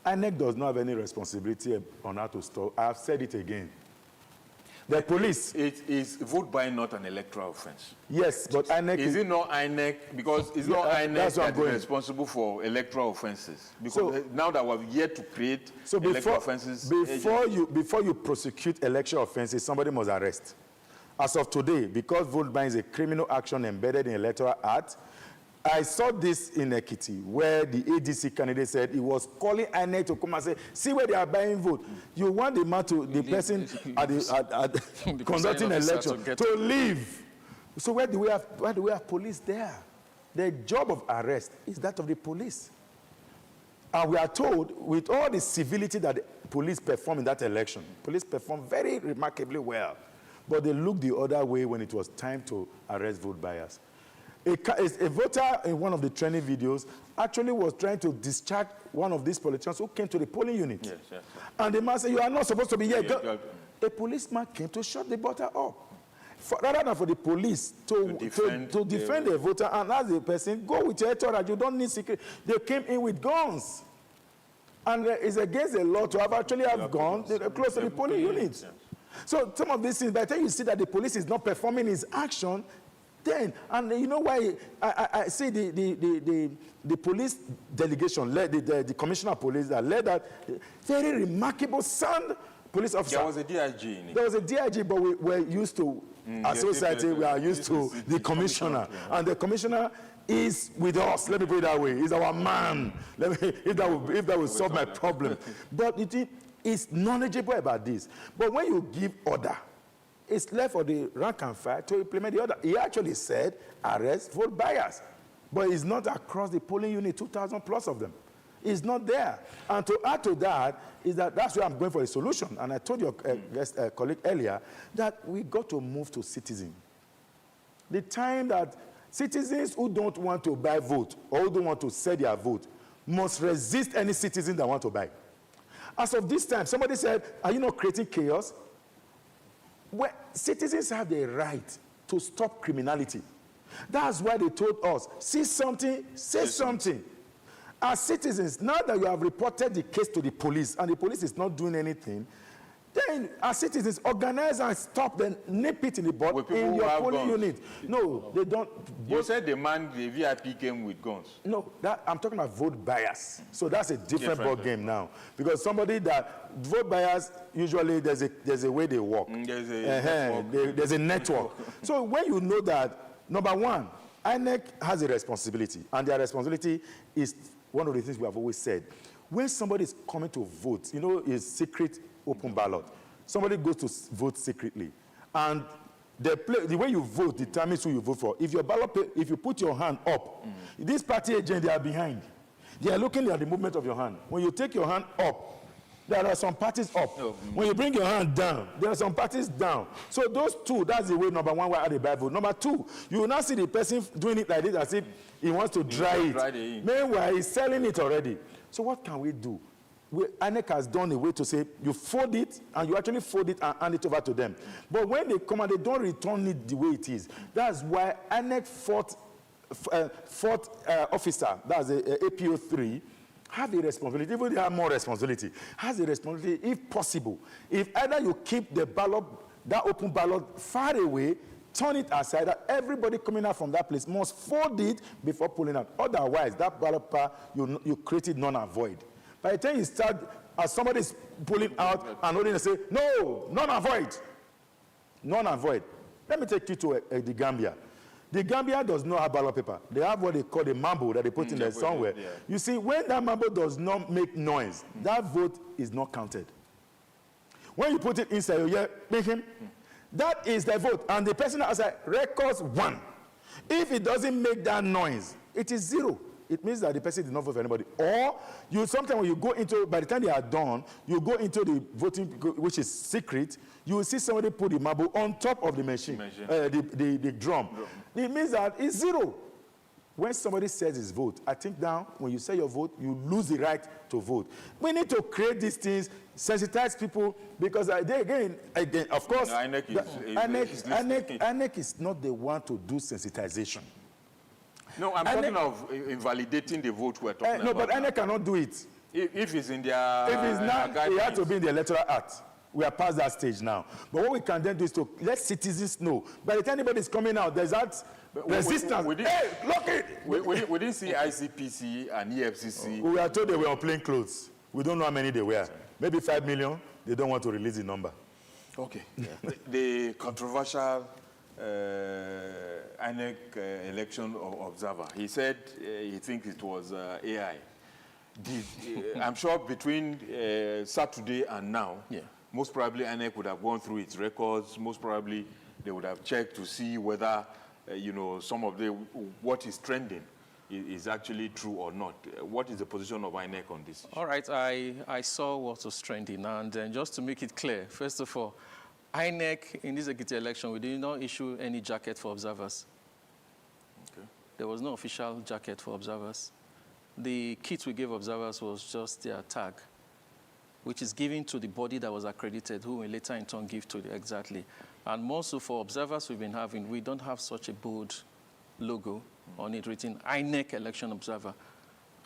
INEC does not have any responsibility on how to stop. I have said it again. The police... Is vote buying not an electoral offense? Yes, but INEC... Is it not INEC? Because it's not INEC that is responsible for electoral offenses. Because now that we've yet to create electoral offenses... Before you prosecute election offenses, somebody must arrest. As of today, because vote buying is a criminal action embedded in Electoral Act, I saw this in Ekiti, where the ADC candidate said he was calling INEC to come and say, see where they are buying vote. You want the man to, the person at conducting election to leave. So why do we have police there? The job of arrest is that of the police. And we are told, with all the civility that the police perform in that election, police perform very remarkably well. But they looked the other way when it was time to arrest vote buyers. A voter in one of the training videos actually was trying to discharge one of these politicians who came to the polling unit. Yes. And the man said, you are not supposed to be here. A policeman came to shut the voter up. Rather than for the police to defend the voter and ask the person, go with your electoral, you don't need secret. They came in with guns. And it's against the law to actually have guns close to the polling units. So some of these things, by the time you see that the police is not performing his action, then, and you know why I see the police delegation, led the commissioner of police that led that very remarkable sound police officer. There was a DIG in it. There was a DIG, but we were used to, as society, we are used to the commissioner. And the commissioner is with us, let me put it that way. He's our man. If that will solve my problem. But it is knowledgeable about this. But when you give order, it's left for the rank and file to implement the order. He actually said, arrest vote buyers. But it's not across the polling unit, 2,000 plus of them. It's not there. And to add to that, that's where I'm going for a solution. And I told your colleague earlier that we got to move to citizen. The time that Citizens who don't want to buy vote or who don't want to sell their vote must resist any citizen that want to buy. As of this time, somebody said, are you not creating chaos? Well, citizens have the right to stop criminality. That's why they told us, see something, say something. As citizens, now that you have reported the case to the police and the police is not doing anything, then as citizens, organize and stop, then nip it in the bud in your polling unit. No, they don't. You said the VIP came with guns. No, I'm talking about vote bias. So that's a different ball game now. Because somebody that vote bias, usually there's a way they work. There's a network. So when you know that, number one, INEC has a responsibility, and their responsibility is one of the things we have always said. When somebody is coming to vote, you know, it's secret open ballot. Somebody goes to vote secretly, and the way you vote determines who you vote for. If your ballot, if you put your hand up, this party agent, they are behind. They are looking at the movement of your hand. When you take your hand up, there are some parties up. When you bring your hand down, there are some parties down. So those two, that's the way, number one, why they buy vote. Number two, you will not see the person doing it like this as if he wants to dry it. Meanwhile, he's selling it already. So what can we do? INEC has done a way to say, you fold it, and you actually fold it and hand it over to them. But when they come and they don't return it the way it is, that's why INEC fourth officer, that's a APO 3, have a responsibility, even they have more responsibility, has a responsibility, if possible. If either you keep the ballot, that open ballot far away, turn it aside, that everybody coming out from that place must fold it before pulling out. Otherwise, that ballot paper, you create it non-avoid. By the time you start, as somebody is pulling out and holding and say, no, non-avoid. Non-avoid. Let me take you to the Gambia. The Gambia does not have ballot paper. They have what they call the mambo that they put in there somewhere. Yeah. You see, when that mambo does not make noise, that vote is not counted. When you put it inside, you hear, that is the vote. And the person outside records 1. If it doesn't make that noise, it is 0. It means that the person did not vote for anybody. Or you sometimes when you go into, by the time they are done, you go into the voting, which is secret, you will see somebody put the marble on top of the machine. The drum. It means that it's 0. When somebody says his vote, I think now when you say your vote, you lose the right to vote. We need to create these things, sensitize people, because they, again, of course, INEC is not the one to do sensitization. No, I'm talking of invalidating the vote we're talking about. No, but INEC cannot do it. If it's in their If it's not, it has to be in the Electoral Act. We are past that stage now. But what we can then do is to let citizens know. By the time anybody is coming out, there's that resistance. Hey, look it! We didn't see ICPC and EFCC. We are told they were on plain clothes. We don't know how many they were. Maybe 5 million. They don't want to release the number. Okay. Yeah. The controversial INEC election observer, he said he thinks it was AI. I'm sure between Saturday and now, most probably INEC would have gone through its records. Most probably they would have checked to see whether, some of what is trending is actually true or not. What is the position of INEC on this issue? All right, I saw what was trending, and just to make it clear, first of all, INEC in this Ekiti election, we did not issue any jacket for observers. Okay. There was no official jacket for observers. The kit we gave observers was just their tag, which is given to the body that was accredited, who will later in turn give to the exactly. And more so for observers we've been having, we don't have such a bold logo on it written INEC election observer.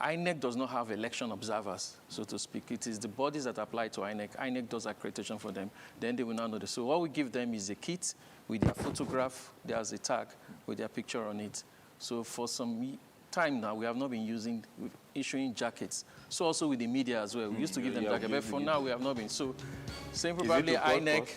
INEC does not have election observers, so to speak. It is the bodies that apply to INEC. INEC does accreditation for them. Then they will now know this. So what we give them is a kit with their photograph. There's a tag with their picture on it. So for some time now, we have not been issuing jackets. So also with the media as well. We used to give them jackets, but for now we have not been. So saying probably INEC,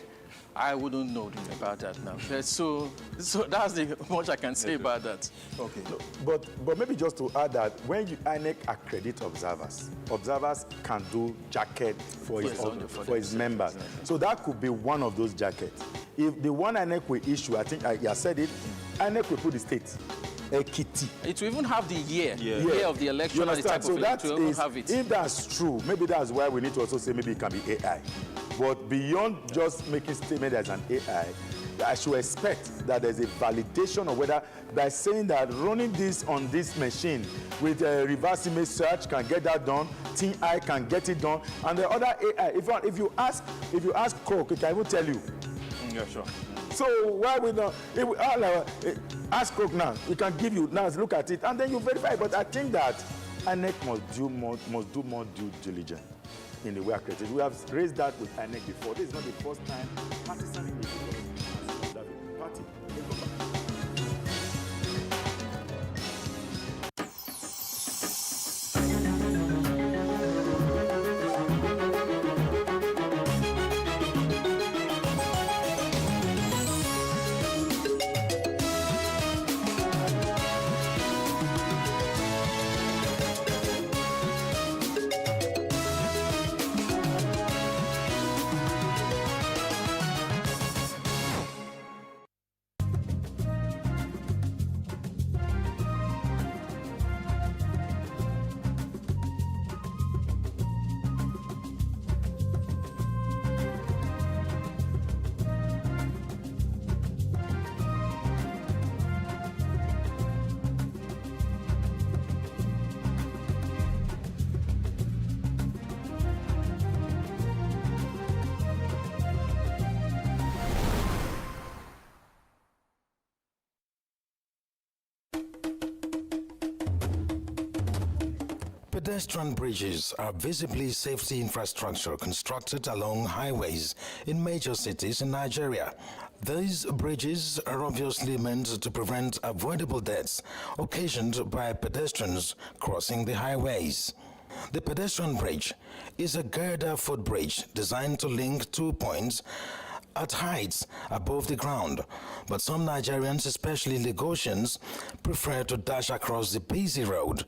I wouldn't know about that now. So that's the much I can say about that. Okay. But maybe just to add that when INEC accredit observers, observers can do jacket for his members. So that could be one of those jackets. If the one INEC will issue, I think I said it, INEC will put the state. Ekiti. It will even have the year of the election. You understand? So that is, if that's true, maybe that's why we need to also say maybe it can be AI. But beyond just making statement as an AI, I should expect that there's a validation of whether by saying that running this on this machine with a reverse image search can get that done, TI can get it done, and the other AI. If you ask Coke, it can even tell you. Yeah, sure. So why we not? Ask Coke now. It can give you now. Look at it, and then you verify. But I think that INEC must do more due diligence in the way I created. We have raised that with INEC before. This is not the first time partisan party. Pedestrian bridges are visibly safety infrastructure constructed along highways in major cities in Nigeria. These bridges are obviously meant to prevent avoidable deaths occasioned by pedestrians crossing the highways. The pedestrian bridge is a girder footbridge designed to link 2 points at heights above the ground, but some Nigerians, especially Lagosians, prefer to dash across the busy road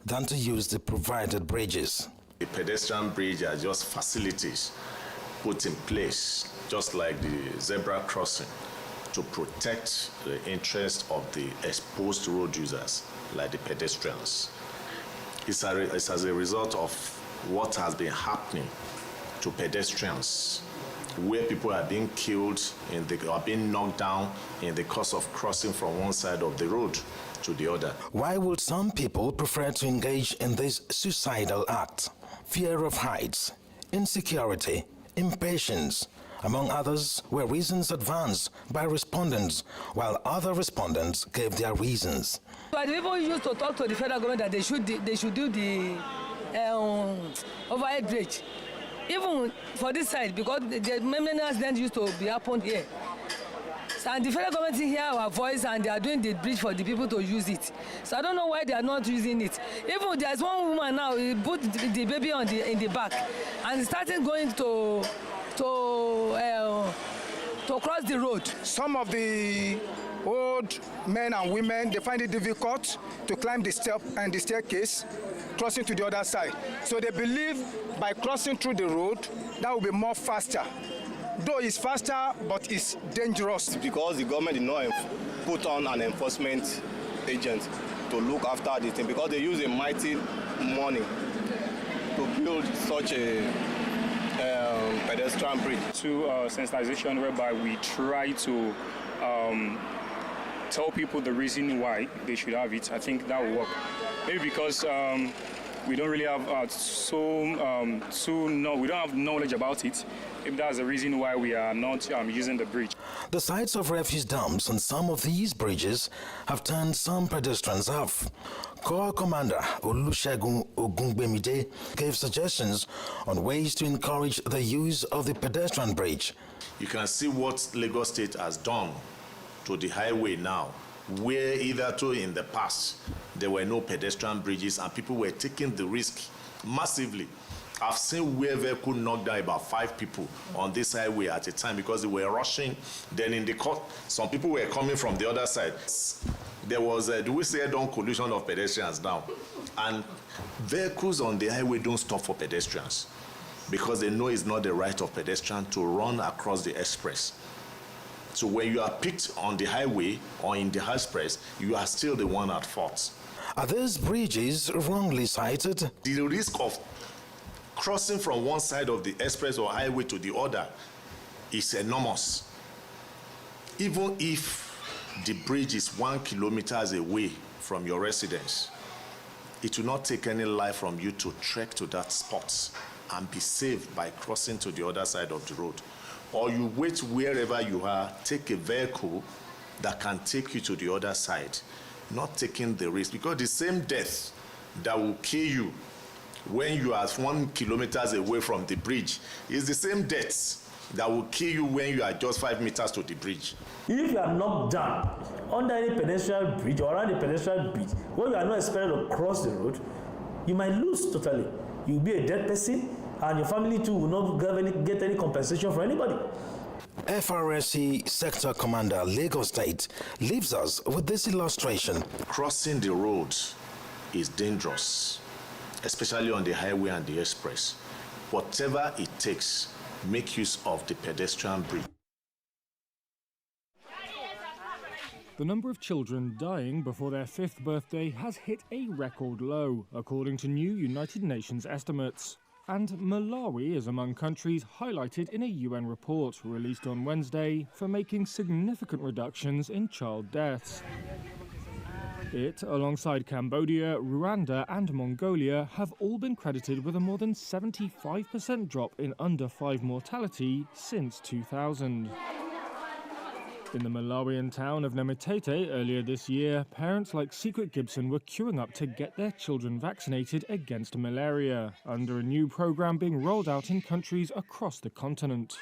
than to use the provided bridges. The pedestrian bridge are just facilities put in place, just like the zebra crossing, to protect the interest of the exposed road users, like the pedestrians. It's as a result of what has been happening to pedestrians, where people are being killed or being knocked down in the course of crossing from one side of the road to the other. Why would some people prefer to engage in this suicidal act? Fear of heights, insecurity, impatience, among others, were reasons advanced by respondents, while other respondents gave their reasons. But people used to talk to the federal government that they should do the overhead bridge. Even for this side, because the many accidents used to be happened here. And the federal government hear our voice and they are doing the bridge for the people to use it. So I don't know why they are not using it. Even there's one woman now, he put the baby in the back and started going to cross the road. Some of the old men and women, they find it difficult to climb the step and the staircase, crossing to the other side. So they believe by crossing through the road, that will be more faster. Though it's faster, but it's dangerous. Because the government did not put on an enforcement agent to look after the thing, because they use a mighty money to build such a pedestrian bridge. To sensitization, whereby we try to tell people the reason why they should have it. I think that will work. Maybe because we don't really have we don't have knowledge about it. If that's the reason why we are not using the bridge. The sites of refuse dumps on some of these bridges have turned some pedestrians off. Corps Commander Olusegun Ogungbemide gave suggestions on ways to encourage the use of the pedestrian bridge. You can see what Lagos State has done to the highway now, where hitherto in the past there were no pedestrian bridges and people were taking the risk massively. I've seen where vehicle knocked down about 5 people on this highway at a time because they were rushing. Then in the court, some people were coming from the other side. There was do we say head-on collision of pedestrians now? And vehicles on the highway don't stop for pedestrians because they know it's not the right of pedestrian to run across the express. So when you are picked on the highway or in the express, you are still the one at fault. Are these bridges wrongly sited? The risk of crossing from one side of the express or highway to the other is enormous. even if the bridge is 1 kilometer away from your residence, it will not take any life from you to trek to that spot and be saved by crossing to the other side of the road. Or you wait wherever you are, take a vehicle that can take you to the other side, not taking the risk, because the same death that will kill you when you are 1 kilometer away from the bridge is the same death that will kill you when you are just 5 meters to the bridge. If you are knocked down under any pedestrian bridge or around the pedestrian bridge, when you are not expected to cross the road, you might lose totally. You'll be a dead person, and your family too will not get any compensation from anybody. FRSC Sector Commander Lagos State leaves us with this illustration. Crossing the road is dangerous, especially on the highway and the express. Whatever it takes, make use of the pedestrian bridge. The number of children dying before their 5th birthday has hit a record low, according to new United Nations estimates. And Malawi is among countries highlighted in a UN report released on Wednesday for making significant reductions in child deaths. It, alongside Cambodia, Rwanda and Mongolia, have all been credited with a more than 75% drop in under-5 mortality since 2000. In the Malawian town of Nemetete earlier this year, parents like Secret Gibson were queuing up to get their children vaccinated against malaria, under a new program being rolled out in countries across the continent.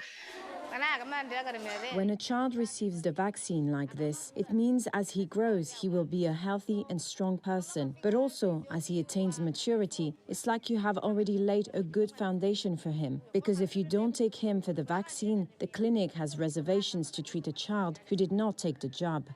When a child receives the vaccine like this, it means as he grows, he will be a healthy and strong person. But also, as he attains maturity, it's like you have already laid a good foundation for him. Because if you don't take him for the vaccine, the clinic has reservations to treat a child who did not take the jab.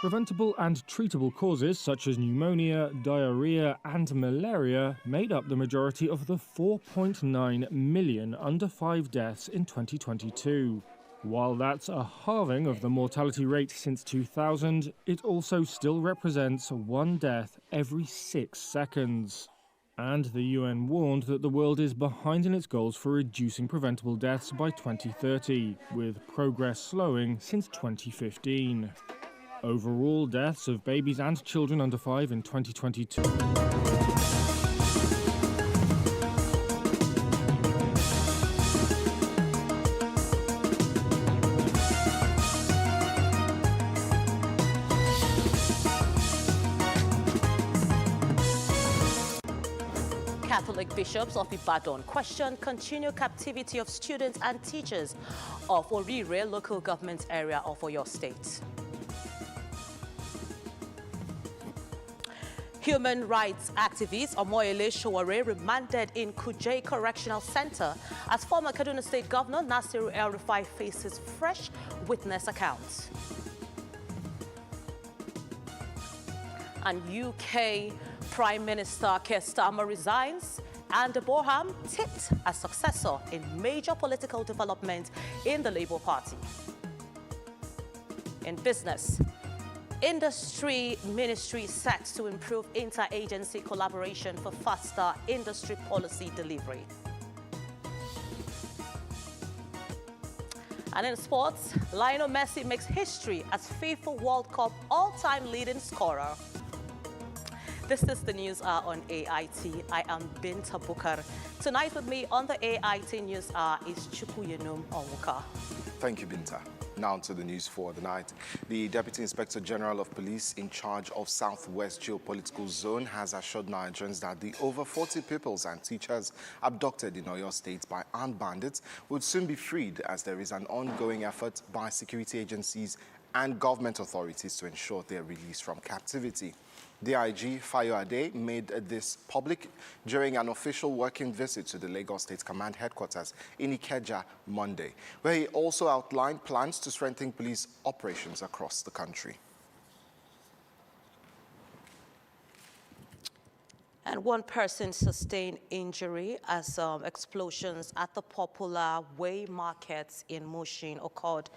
Preventable and treatable causes such as pneumonia, diarrhea and malaria made up the majority of the 4.9 million under-5 deaths in 2022. While that's a halving of the mortality rate since 2000, it also still represents 1 death every 6 seconds. And the UN warned that the world is behind in its goals for reducing preventable deaths by 2030, with progress slowing since 2015. Overall deaths of babies and children under 5 in 2022. Catholic bishops of Ibadan question continued captivity of students and teachers of Orire local government area of Oyo State. Human rights activist Omoyele Sowore remanded in Kuje Correctional Center as former Kaduna State Governor Nasiru El-Rufai faces fresh witness accounts. And UK Prime Minister Keir Starmer resigns, and Borham tipped as successor in major political development in the Labour Party. In business, Industry Ministry set to improve interagency collaboration for faster industry policy delivery. And in sports, Lionel Messi makes history as FIFA World Cup all-time leading scorer. This is the News Hour on AIT. I am Binta Bukar. Tonight with me on the AIT News Hour is Chukwuyenum Onwuka. Thank you, Binta. Now to the news for the night. The Deputy Inspector General of Police in charge of Southwest Geopolitical Zone has assured Nigerians that the over 40 pupils and teachers abducted in Oyo State by armed bandits would soon be freed, as there is an ongoing effort by security agencies and government authorities to ensure their release from captivity. DIG Fayoade made this public during an official working visit to the Lagos State Command headquarters in Ikeja Monday, where he also outlined plans to strengthen police operations across the country. And one person sustained injury as explosions at the popular Way Markets in Mushin occurred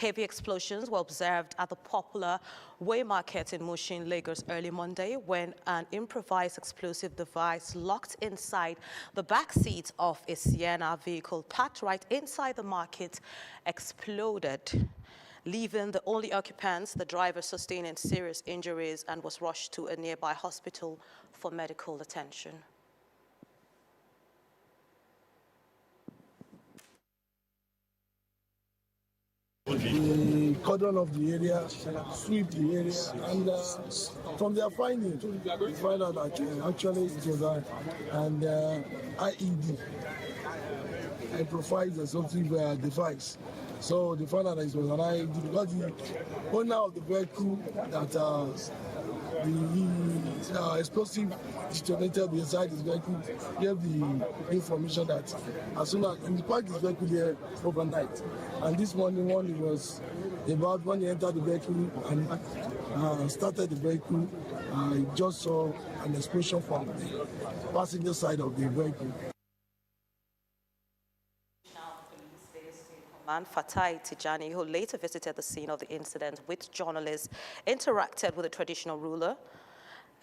Heavy explosions were observed at the popular Way Market in Mushin, Lagos early Monday when an improvised explosive device locked inside the back seat of a Sienna vehicle parked right inside the market exploded, leaving the only occupants, the driver, sustaining serious injuries and was rushed to a nearby hospital for medical attention. The cordon of the area, sweep the area, and from their findings, we find out that actually it was an IED, improvised explosive device. So they found out that it was an IED because the owner of the vehicle that the explosive detonated inside his vehicle gave the information that as soon as he parked his vehicle there overnight, and this morning when he was about when he entered the vehicle and started the vehicle, he just saw an explosion from the passenger side of the vehicle. Fatai Tijani, who later visited the scene of the incident with journalists, interacted with the traditional ruler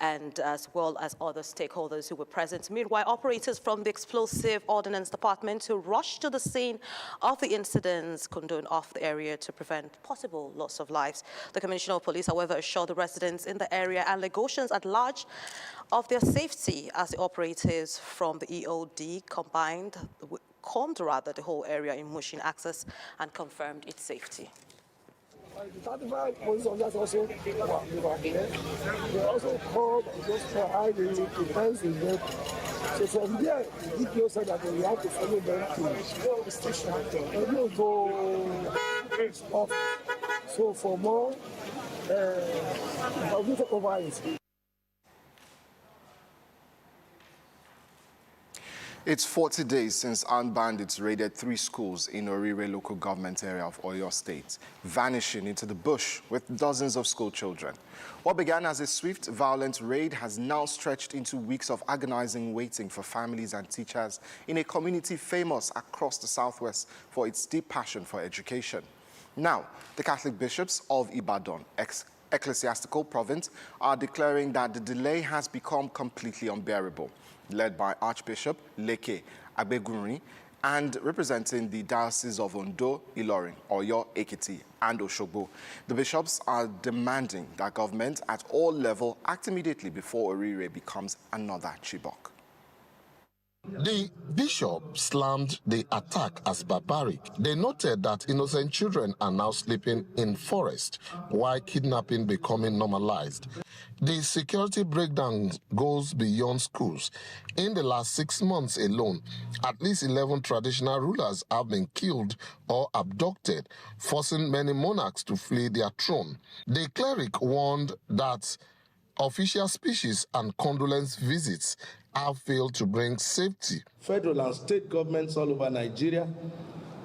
and as well as other stakeholders who were present. Meanwhile, operators from the Explosive Ordnance Department who rushed to the scene of the incidents cordoned off the area to prevent possible loss of lives. The Commissioner of Police, however, assured the residents in the area and Lagosians at large of their safety as the operatives from the EOD combed the whole area in Mushin access and confirmed its safety. The 35 police officers also were there. They also called just for how they defense the vehicle. So from there, the DPO said that we have to follow them to the station. And we go off. So for more, I'll take over it. It's 40 days since armed bandits raided 3 schools in Orire local government area of Oyo State, vanishing into the bush with dozens of school children. What began as a swift, violent raid has now stretched into weeks of agonizing waiting for families and teachers in a community famous across the southwest for its deep passion for education. Now, the Catholic bishops of Ibadan, ecclesiastical province, are declaring that the delay has become completely unbearable. Led by Archbishop Leke Agbegunrin and representing the Diocese of Ondo, Ilorin, Oyo, Ekiti, and Oshogbo. The bishops are demanding that government at all levels act immediately before Orire becomes another Chibok. The bishop slammed the attack as barbaric. They noted that innocent children are now sleeping in forest, while kidnapping becoming normalized. The security breakdown goes beyond schools. In the last 6 months alone, at least 11 traditional rulers have been killed or abducted, forcing many monarchs to flee their throne. The cleric warned that official speeches and condolence visits have failed to bring safety. Federal and state governments all over Nigeria,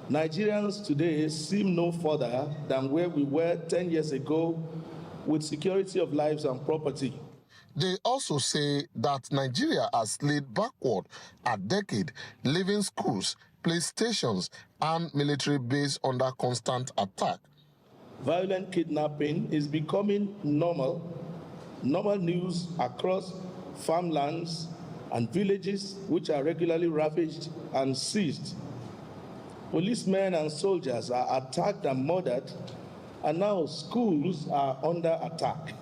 Nigerians today seem no further than where we were 10 years ago with security of lives and property. They also say that Nigeria has slid backward a decade, leaving schools, police stations, and military bases under constant attack. Violent kidnapping is becoming normal news across farmlands and villages which are regularly ravaged and seized. Policemen and soldiers are attacked and murdered, and now schools are under attack.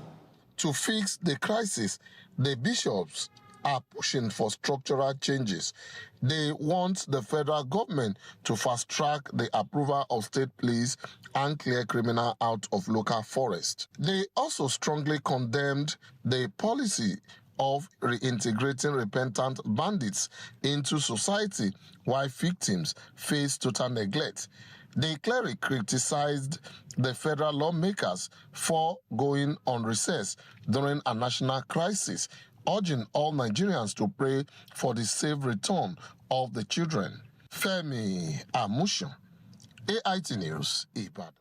To fix the crisis, the bishops are pushing for structural changes. They want the federal government to fast-track the approval of state police and clear criminals out of local forests. They also strongly condemned the policy of reintegrating repentant bandits into society while victims face total neglect. The cleric criticized the federal lawmakers for going on recess during a national crisis, urging all Nigerians to pray for the safe return of the children. Femi Amusho, AIT News, Ibadan.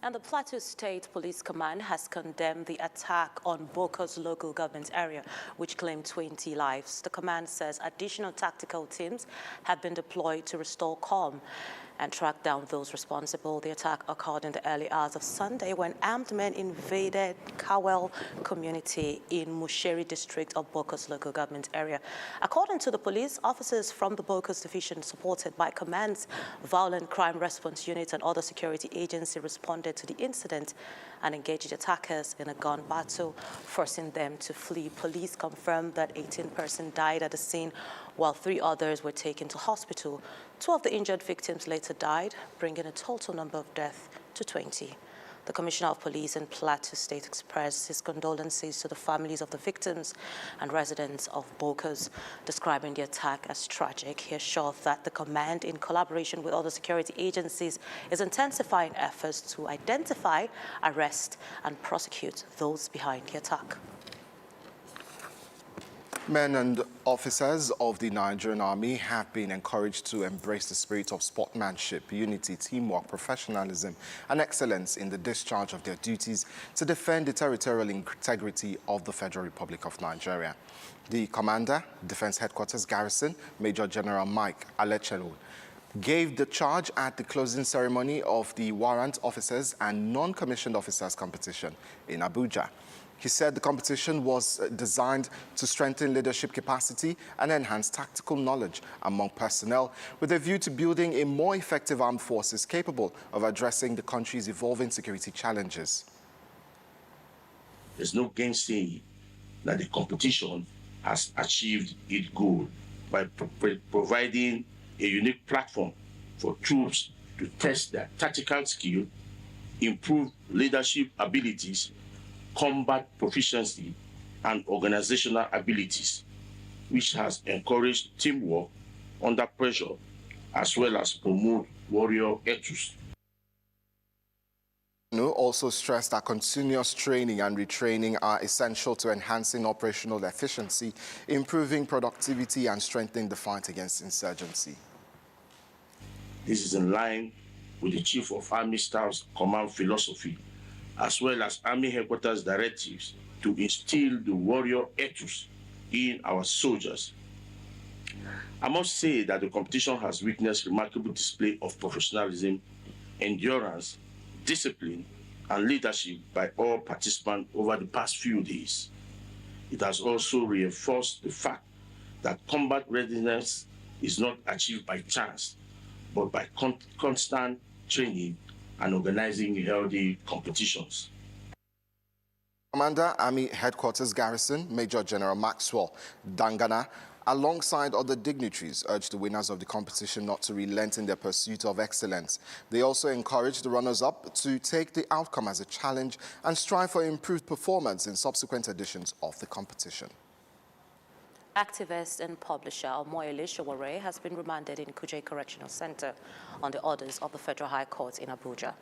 And the Plateau State Police Command has condemned the attack on Boko's local government area, which claimed 20 lives. The command says additional tactical teams have been deployed to restore calm and track down those responsible. The attack occurred in the early hours of Sunday when armed men invaded Kawel community in Musheri district of Bokkos local government area. According to the police, officers from the Bokkos division, supported by Command's Violent Crime Response Unit and other security agencies, responded to the incident and engaged attackers in a gun battle, forcing them to flee. Police confirmed that 18 persons died at the scene, while 3 others were taken to hospital. 2 of the injured victims later died, bringing a total number of deaths to 20. The Commissioner of Police in Plateau State expressed his condolences to the families of the victims and residents of Bokkos, describing the attack as tragic. He assured that the command, in collaboration with other security agencies, is intensifying efforts to identify, arrest, and prosecute those behind the attack. Men and officers of the Nigerian Army have been encouraged to embrace the spirit of sportsmanship, unity, teamwork, professionalism, and excellence in the discharge of their duties to defend the territorial integrity of the Federal Republic of Nigeria. The Commander, Defense Headquarters Garrison, Major General Mike Alechero, gave the charge at the closing ceremony of the Warrant Officers and Non-Commissioned Officers competition in Abuja. He said the competition was designed to strengthen leadership capacity and enhance tactical knowledge among personnel with a view to building a more effective armed forces capable of addressing the country's evolving security challenges. There's no gainsaying that the competition has achieved its goal by providing a unique platform for troops to test their tactical skill, improve leadership abilities, combat proficiency, and organizational abilities, which has encouraged teamwork under pressure, as well as promote warrior ethos. Also stressed that continuous training and retraining are essential to enhancing operational efficiency, improving productivity, and strengthening the fight against insurgency. This is in line with the Chief of Army Staff's command philosophy, as well as Army Headquarters directives to instill the warrior ethos in our soldiers. I must say that the competition has witnessed remarkable display of professionalism, endurance, discipline, and leadership by all participants over the past few days. It has also reinforced the fact that combat readiness is not achieved by chance, but by constant training and organizing healthy competitions. Commander, Army Headquarters Garrison, Major General Maxwell Dangana, alongside other dignitaries, urged the winners of the competition not to relent in their pursuit of excellence. They also encouraged the runners-up to take the outcome as a challenge and strive for improved performance in subsequent editions of the competition. Activist and publisher Omoyele Sowore has been remanded in Kuje Correctional Center on the orders of the Federal High Court in Abuja.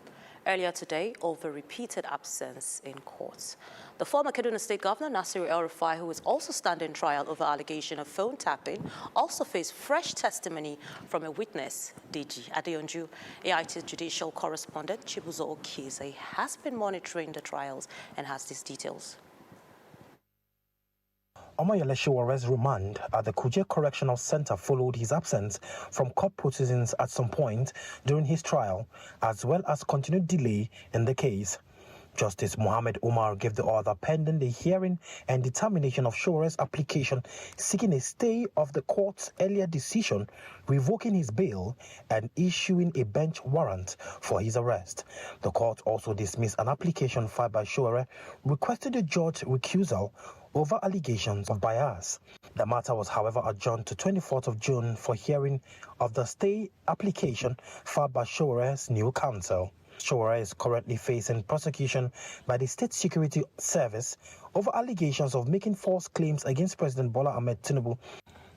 Earlier today, over repeated absence in court. The former Kaduna State Governor, Nasiru El-Rufai, who is also standing trial over allegation of phone tapping, also faced fresh testimony from a witness, Deji Adeonju. AIT's judicial correspondent, Chibuzo Okize, has been monitoring the trials and has these details. Omoyele Sowore's remand at the Kuje Correctional Center followed his absence from court proceedings at some point during his trial, as well as continued delay in the case. Justice Mohammed Umar gave the order pending the hearing and determination of Sowore's application seeking a stay of the court's earlier decision revoking his bail and issuing a bench warrant for his arrest. The court also dismissed an application filed by Sowore requesting the judge recusal over allegations of bias. The matter was, however, adjourned to 24th of June for hearing of the stay application filed by Sowore's new counsel. Sowore is currently facing prosecution by the State Security Service over allegations of making false claims against President Bola Ahmed Tinubu.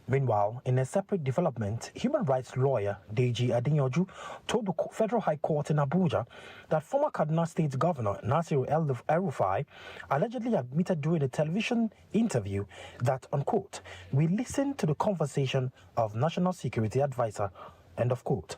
Meanwhile, in a separate development, human rights lawyer Deji Adeonju told the Federal High Court in Abuja that former Kaduna State Governor Nasiru El-Rufai allegedly admitted during a television interview that, unquote, "we listened to the conversation of National Security Advisor," end of quote.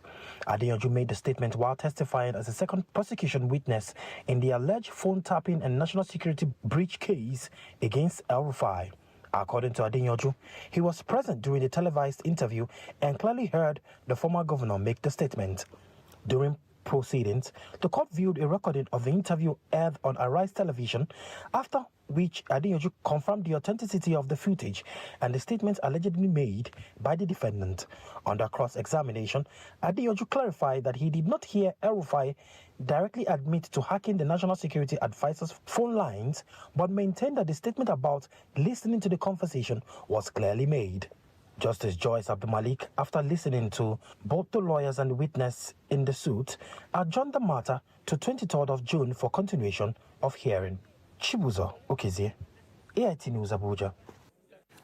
Adeonju made the statement while testifying as a second prosecution witness in the alleged phone tapping and national security breach case against El-Rufai. According to Adeonju, he was present during the televised interview and clearly heard the former governor make the statement. During proceedings, the court viewed a recording of the interview aired on Arise Television, after which Adeyanju confirmed the authenticity of the footage and the statements allegedly made by the defendant. Under cross-examination, Adeyanju clarified that he did not hear El-Rufai directly admit to hacking the National Security Advisor's phone lines, but maintained that the statement about listening to the conversation was clearly made. Justice Joyce Abdulmalik, after listening to both the lawyers and the witness in the suit, adjourned the matter to 23rd of June for continuation of hearing. Chibuzo Okezie, AIT News Abuja.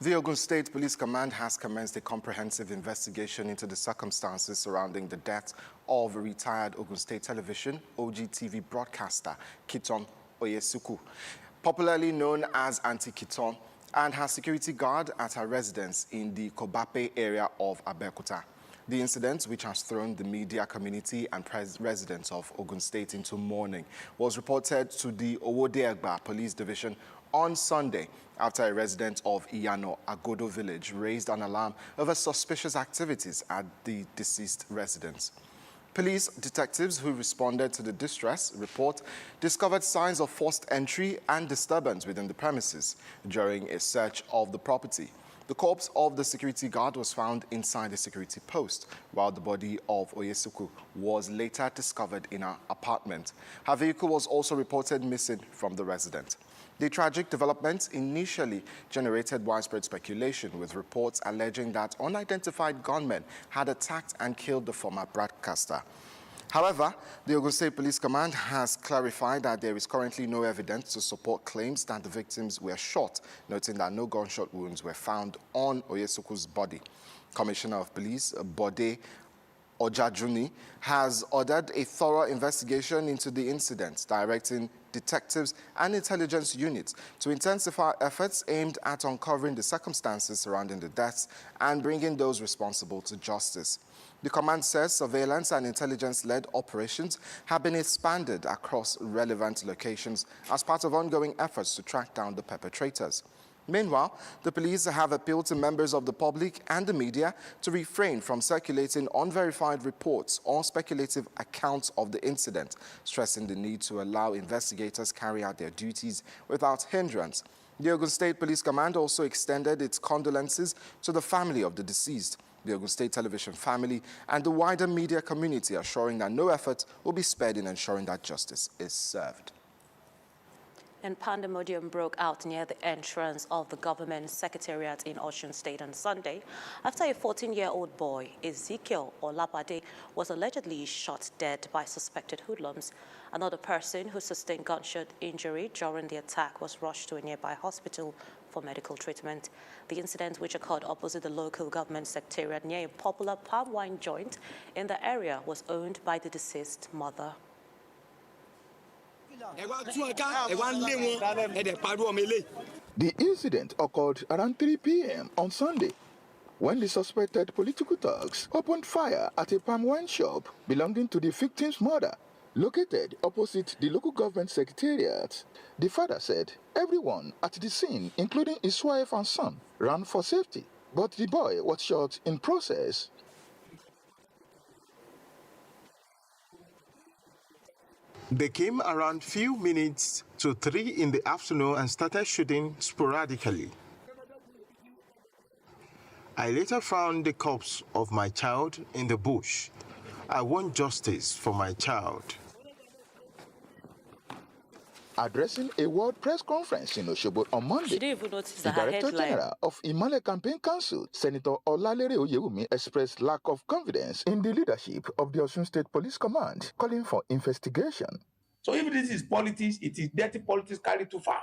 The Ogun State Police Command has commenced a comprehensive investigation into the circumstances surrounding the death of retired Ogun State Television OGTV broadcaster Kiton Oyesuku, popularly known as Auntie Kiton, and her security guard at her residence in the Kobape area of Abeokuta. The incident, which has thrown the media community and residents of Ogun State into mourning, was reported to the Owode-Egba Police Division on Sunday after a resident of Iyano Agodo village raised an alarm over suspicious activities at the deceased residence. Police detectives who responded to the distress report discovered signs of forced entry and disturbance within the premises during a search of the property. The corpse of the security guard was found inside the security post, while the body of Oyesuku was later discovered in her apartment. Her vehicle was also reported missing from the residence. The tragic development initially generated widespread speculation, with reports alleging that unidentified gunmen had attacked and killed the former broadcaster. However, the Ogun State Police Command has clarified that there is currently no evidence to support claims that the victims were shot, noting that no gunshot wounds were found on Oyesuku's body. Commissioner of Police Bode Ojajuni has ordered a thorough investigation into the incident, directing detectives and intelligence units to intensify efforts aimed at uncovering the circumstances surrounding the deaths and bringing those responsible to justice. The command says surveillance and intelligence-led operations have been expanded across relevant locations as part of ongoing efforts to track down the perpetrators. Meanwhile, the police have appealed to members of the public and the media to refrain from circulating unverified reports or speculative accounts of the incident, stressing the need to allow investigators carry out their duties without hindrance. The Ogun State Police Command also extended its condolences to the family of the deceased, the Ogun State Television family, and the wider media community, assuring that no effort will be spared in ensuring that justice is served. And pandemonium broke out near the entrance of the government secretariat in Osun State on Sunday after a 14-year-old boy, Ezekiel Olabade, was allegedly shot dead by suspected hoodlums. Another person who sustained gunshot injury during the attack was rushed to a nearby hospital for medical treatment. The incident, which occurred opposite the local government secretariat near a popular palm wine joint in the area, was owned by the deceased mother. The incident occurred around 3 p.m. on Sunday, when the suspected political thugs opened fire at a palm wine shop belonging to the victim's mother, located opposite the local government secretariat. The father said everyone at the scene, including his wife and son, ran for safety, but the boy was shot in process. They came around few minutes to 3 in the afternoon and started shooting sporadically. I later found the corpse of my child in the bush. I want justice for my child. Addressing a World Press Conference in Osogbo on Monday, the Director General of Imale Campaign Council, Senator Olalere Oyewumi, expressed lack of confidence in the leadership of the Osun State Police Command, calling for investigation. So if this is politics, it is dirty politics carried too far.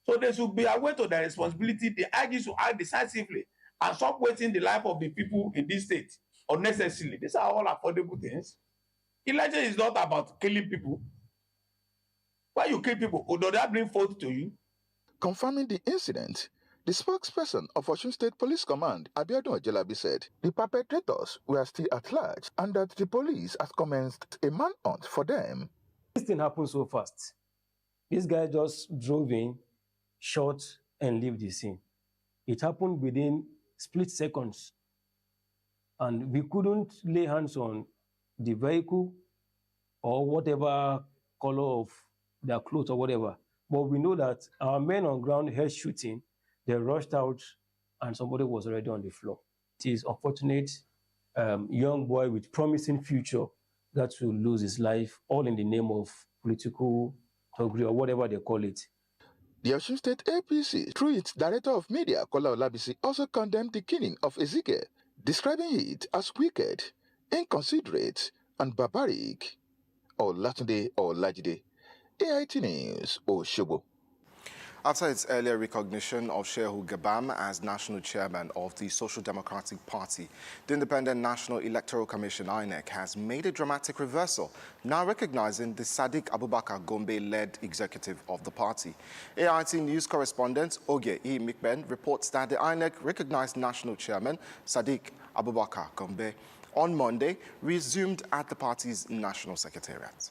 So they should be aware of their responsibility. The IG should act decisively and stop wasting the life of the people in this state unnecessarily. These are all affordable things. Election is not about killing people. Why you kill people? Or do that bring fault to you? Confirming the incident, the spokesperson of Osun State Police Command, Abiodun Ojelabi, said the perpetrators were still at large and that the police has commenced a manhunt for them. This thing happened so fast. This guy just drove in, shot, and left the scene. It happened within split seconds. And we couldn't lay hands on the vehicle or whatever color of their clothes or whatever. But we know that our men on ground heard shooting, they rushed out, and somebody was already on the floor. It is unfortunate, young boy with promising future that will lose his life, all in the name of political thuggery or whatever they call it. The Osun State APC, through its Director of Media, Kola Olabisi, also condemned the killing of Ezekiel, describing it as wicked, inconsiderate, and barbaric. Olatunde Olajide, AIT News, Osogbo. After its earlier recognition of Shehu Gabam as national chairman of the Social Democratic Party, the Independent National Electoral Commission, INEC, has made a dramatic reversal, now recognizing the Sadiq Abubakar Gombe-led executive of the party. AIT News correspondent Oge E. Mikben reports that the INEC recognized national chairman Sadiq Abubakar Gombe on Monday, resumed at the party's national secretariat.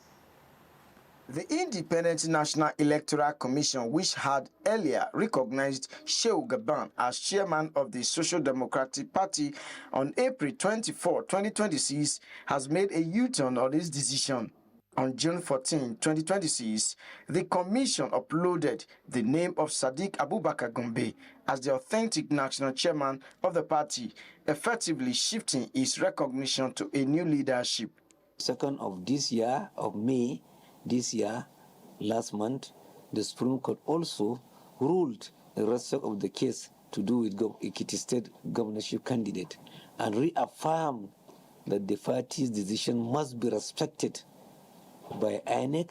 The Independent National Electoral Commission, which had earlier recognized Shehu Gabam as chairman of the Social Democratic Party on April 24, 2026, has made a U-turn on its decision. On June 14, 2026, the commission uploaded the name of Sadiq Abubakar Gombe as the authentic national chairman of the party, effectively shifting its recognition to a new leadership. 2nd of this year, of May, this year, last month, the Supreme Court also ruled the rest of the case to do with Ekiti State governorship candidate and reaffirmed that the party's decision must be respected by INEC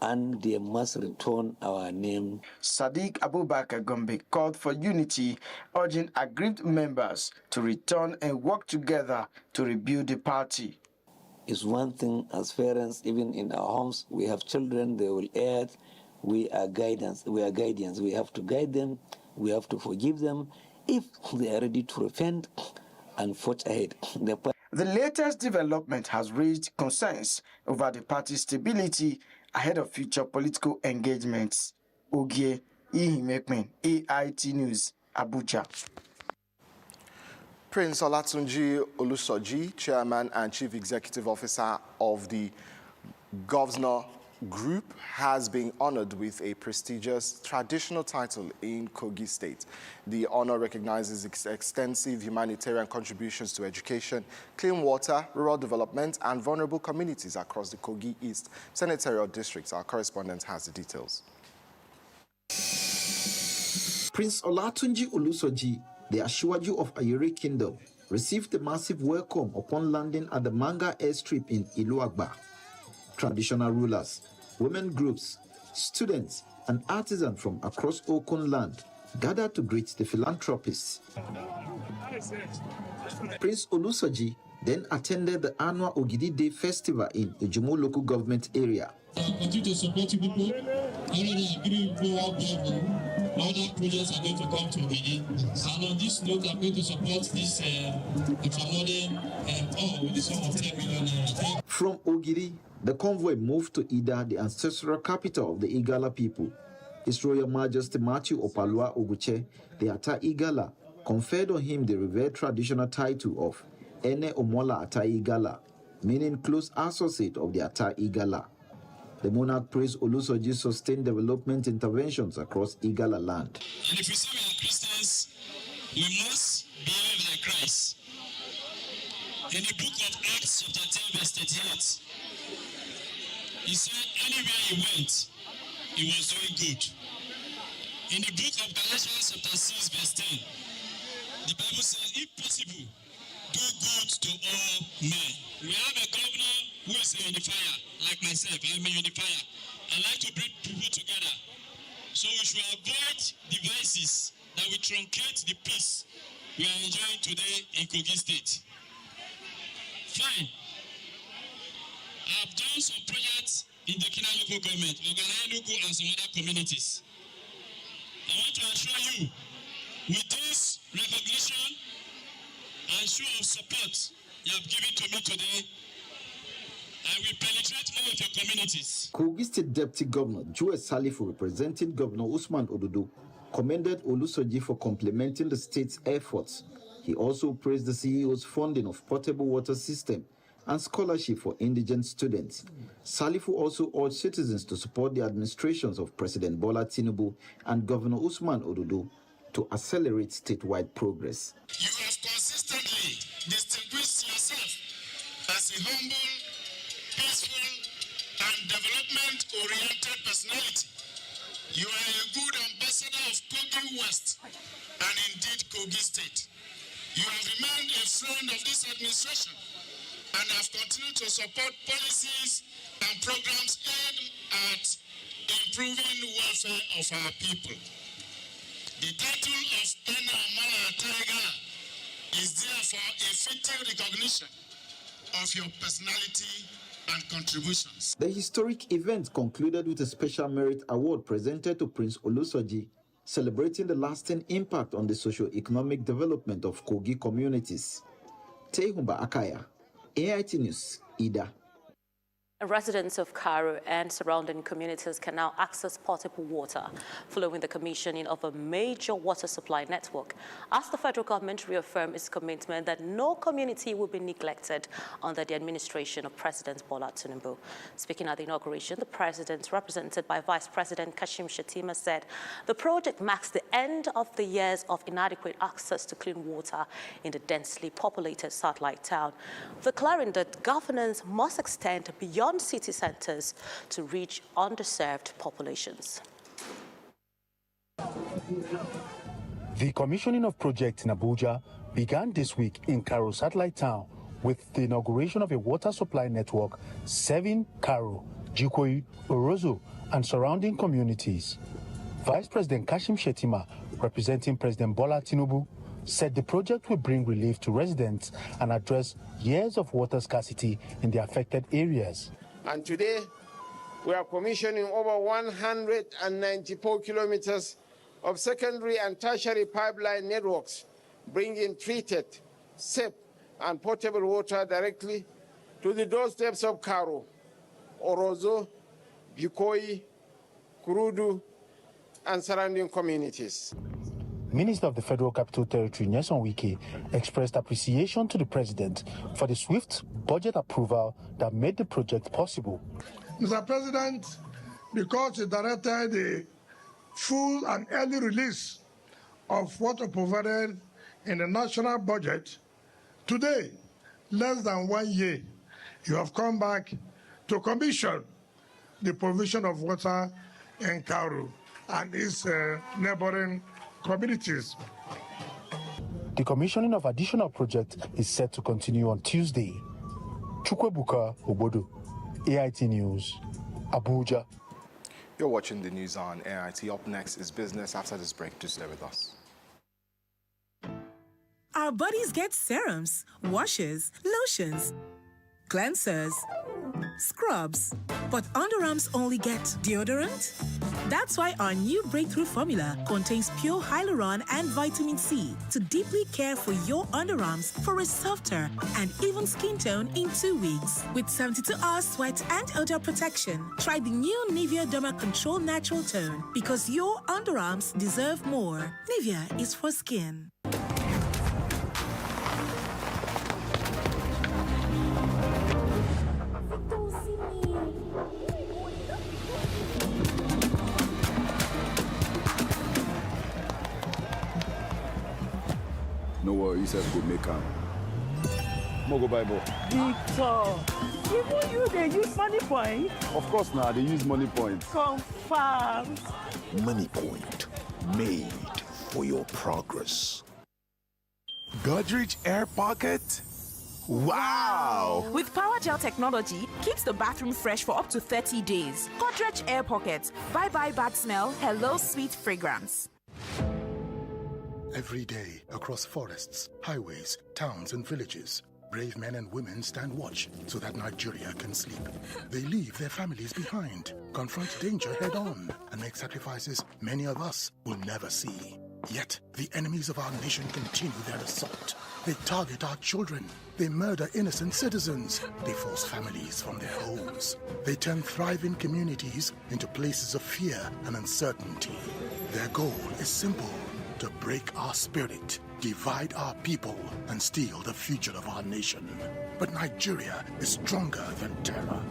and they must return our name. Sadiq Abubakar Gombe called for unity, urging aggrieved members to return and work together to rebuild the party. Is one thing as parents, even in our homes, we have children, they will err, we are guidance, we have to guide them, we have to forgive them if they are ready to repent and forge ahead. The latest development has raised concerns over the party's stability ahead of future political engagements. Ogie Ihimekmen, AIT News, Abuja. Prince Olatunji Olusoji, Chairman and Chief Executive Officer of the Governor Group, has been honored with a prestigious traditional title in Kogi State. The honor recognizes extensive humanitarian contributions to education, clean water, rural development, and vulnerable communities across the Kogi East Senatorial District. Our correspondent has the details. Prince Olatunji Olusoji, the Asiwaju of Ayere Kingdom, received a massive welcome upon landing at the Manga airstrip in Iluagba. Traditional rulers, women groups, students, and artisans from across Okun land gathered to greet the philanthropist. Prince Olusoji then attended the annual Ogidi Day Festival in the Jumo local government area. Continue to support you people. I really agree with other projects are going to come to Benin. And on this note, I'm going to support this ultra-modern with the sum of 10 million. From Ogidi, the convoy moved to Ida, the ancestral capital of the Igala people. His Royal Majesty Matthew Opalua Oguche, the Ata Igala, conferred on him the revered traditional title of Ene Omola Ata Igala, meaning close associate of the Ata Igala. The monarch praised Olusoji's sustained development interventions across Igala land. And if we say we are Christians, we must behave like Christ. In the book of Acts chapter 10 verse 38, he said anywhere he went, he was doing good. In the book of Galatians chapter 6 verse 10, the Bible says, if possible, do good to all men. We have a governor who is a unifier, like myself. I'm a unifier. I like to bring people together. So we should avoid devices that will truncate the peace we are enjoying today in Kogi State. Fine. I have done some projects in the Kina local government, Oganayanugu and some other communities. I want to assure you, with this recognition and show of support you have given to me today, I will penetrate more of your communities. Kogi State Deputy Governor Joe Salifu, representing Governor Usman Ododo, commended Olusoji for complementing the state's efforts. He also praised the CEO's funding of portable water system and scholarship for indigent students. Salifu also urged citizens to support the administrations of President Bola Tinubu and Governor Usman Ododo to accelerate statewide progress. You have consistently distinguished yourself as a humble, peaceful, and development-oriented personality. You are a good ambassador of Kogi West and indeed Kogi State. You have remained a friend of this administration and have continued to support policies and programs aimed at improving the welfare of our people. The title of Ena Mala Tiger is therefore a fitting recognition of your personality and contributions. The historic event concluded with a special merit award presented to Prince Olusoji, celebrating the lasting impact on the socio-economic development of Kogi communities. Tehumba Akaya, AIT News, Ida. Residents of Cairo and surrounding communities can now access potable water following the commissioning of a major water supply network, as the federal government reaffirmed its commitment that no community will be neglected under the administration of President Bola Tinubu. Speaking at the inauguration, the president, represented by Vice President Kashim Shettima, said the project marks the end of the years of inadequate access to clean water in the densely populated satellite town, declaring that governance must extend beyond city centers to reach underserved populations. The commissioning of projects in Abuja began this week in Cairo Satellite Town with the inauguration of a water supply network serving Cairo, Jikoyi, Orozo, and surrounding communities. Vice President Kashim Shettima, representing President Bola Tinubu, said the project will bring relief to residents and address years of water scarcity in the affected areas. And today, we are commissioning over 194 kilometers of secondary and tertiary pipeline networks, bringing treated, safe, and potable water directly to the doorsteps of Cairo, Orozo, Jikoyi, Kurudu, and surrounding communities. Minister of the Federal Capital Territory, Nyesom Wike, expressed appreciation to the president for the swift budget approval that made the project possible. Mr. President, because he directed the full and early release of water provided in the national budget, today, less than 1 year, you have come back to commission the provision of water in Cairo and its neighboring communities. The commissioning of additional projects is set to continue on Tuesday. Chukwebuka Obodo, AIT News, Abuja. You're watching the news on AIT. Up next is business. After this break, do stay with us. Our bodies get serums, washes, lotions, cleansers, scrubs, but underarms only get deodorant? That's why our new breakthrough formula contains pure hyaluron and vitamin C to deeply care for your underarms for a softer and even skin tone in 2 weeks. With 72 hours sweat and odor protection, try the new Nivea Derma Control Natural Tone, because your underarms deserve more. Nivea is for skin. No worry, you said could make am. Mogo Bible. Victor, even you, they use money point? Of course now, they use money points. Confirm. Money Point, made for your progress. Godrich Air Pocket? Wow! With Power Gel technology, keeps the bathroom fresh for up to 30 days. Godrich Air Pocket. Bye-bye bad smell, hello sweet fragrance. Every day, across forests, highways, towns, and villages, brave men and women stand watch so that Nigeria can sleep. They leave their families behind, confront danger head-on, and make sacrifices many of us will never see. Yet, the enemies of our nation continue their assault. They target our children. They murder innocent citizens. They force families from their homes. They turn thriving communities into places of fear and uncertainty. Their goal is simple: to break our spirit, divide our people, and steal the future of our nation. But Nigeria is stronger than terror.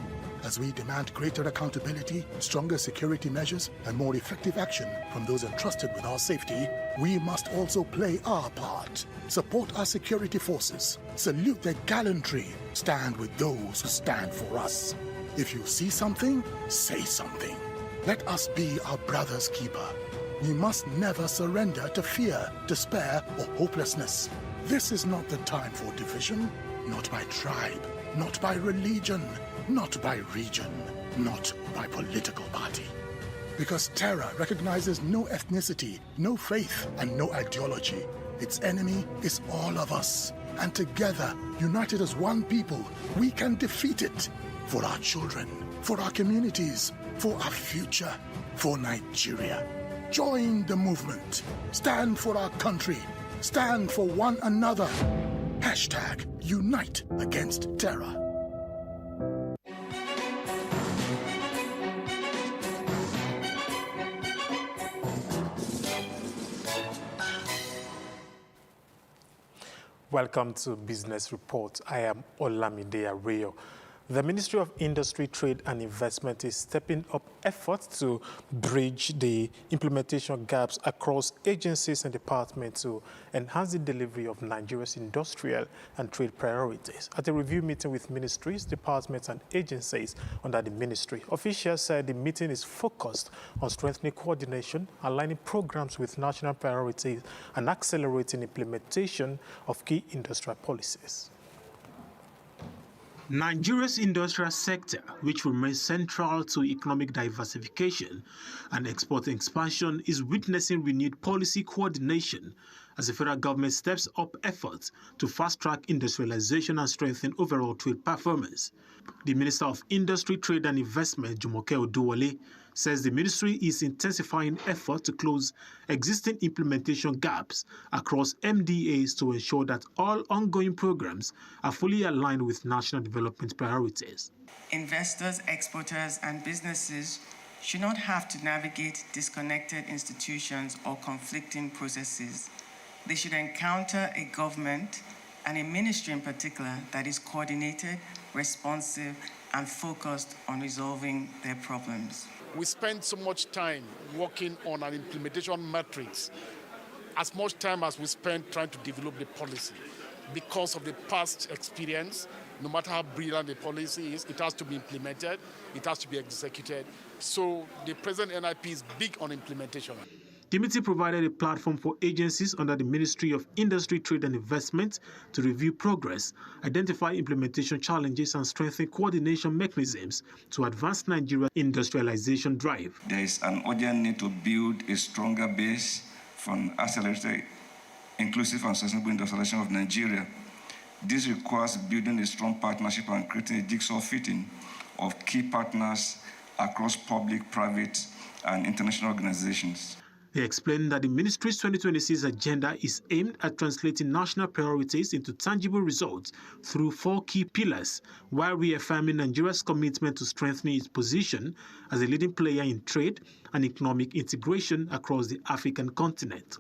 As we demand greater accountability, stronger security measures, and more effective action from those entrusted with our safety, we must also play our part. Support our security forces. Salute their gallantry. Stand with those who stand for us. If you see something, say something. Let us be our brother's keeper. We must never surrender to fear, despair, or hopelessness. This is not the time for division, not by tribe, not by religion, not by region, not by political party. Because terror recognizes no ethnicity, no faith, and no ideology. Its enemy is all of us. And together, united as one people, we can defeat it. For our children, for our communities, for our future, for Nigeria. Join the movement. Stand for our country. Stand for one another. Hashtag Unite Against Terror. Welcome to Business Report. I am Olamide Areyo. The Ministry of Industry, Trade and Investment is stepping up efforts to bridge the implementation gaps across agencies and departments to enhance the delivery of Nigeria's industrial and trade priorities. At a review meeting with ministries, departments and agencies under the ministry, officials said the meeting is focused on strengthening coordination, aligning programs with national priorities and accelerating implementation of key industrial policies. Nigeria's industrial sector, which remains central to economic diversification and export expansion, is witnessing renewed policy coordination as the federal government steps up efforts to fast-track industrialization and strengthen overall trade performance. The Minister of Industry, Trade and Investment, Jumoke Oduwole, says the ministry is intensifying efforts to close existing implementation gaps across MDAs to ensure that all ongoing programs are fully aligned with national development priorities. Investors, exporters, and businesses should not have to navigate disconnected institutions or conflicting processes. They should encounter a government and a ministry in particular that is coordinated, responsive, and focused on resolving their problems. We spend so much time working on an implementation matrix, as much time as we spend trying to develop the policy. Because of the past experience, no matter how brilliant the policy is, it has to be implemented, it has to be executed. So the present NIP is big on implementation. The meeting provided a platform for agencies under the Ministry of Industry, Trade and Investment to review progress, identify implementation challenges, and strengthen coordination mechanisms to advance Nigeria's industrialization drive. There is an urgent need to build a stronger base for an accelerated, inclusive and sustainable industrialization of Nigeria. This requires building a strong partnership and creating a jigsaw fitting of key partners across public, private, and international organizations. They explained that the ministry's 2026 agenda is aimed at translating national priorities into tangible results through 4 key pillars, while reaffirming Nigeria's commitment to strengthening its position as a leading player in trade and economic integration across the African continent.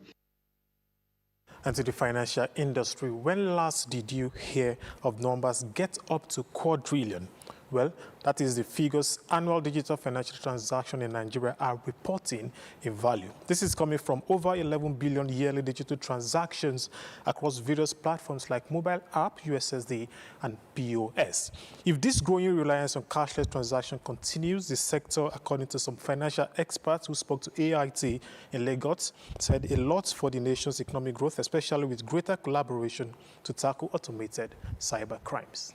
And to the financial industry, when last did you hear of numbers get up to quadrillion? Well, that is the figures annual digital financial transactions in Nigeria are reporting in value. This is coming from over 11 billion yearly digital transactions across various platforms like mobile app, USSD, and POS. If this growing reliance on cashless transaction continues, the sector, according to some financial experts who spoke to AIT in Lagos, said a lot for the nation's economic growth, especially with greater collaboration to tackle automated cyber crimes.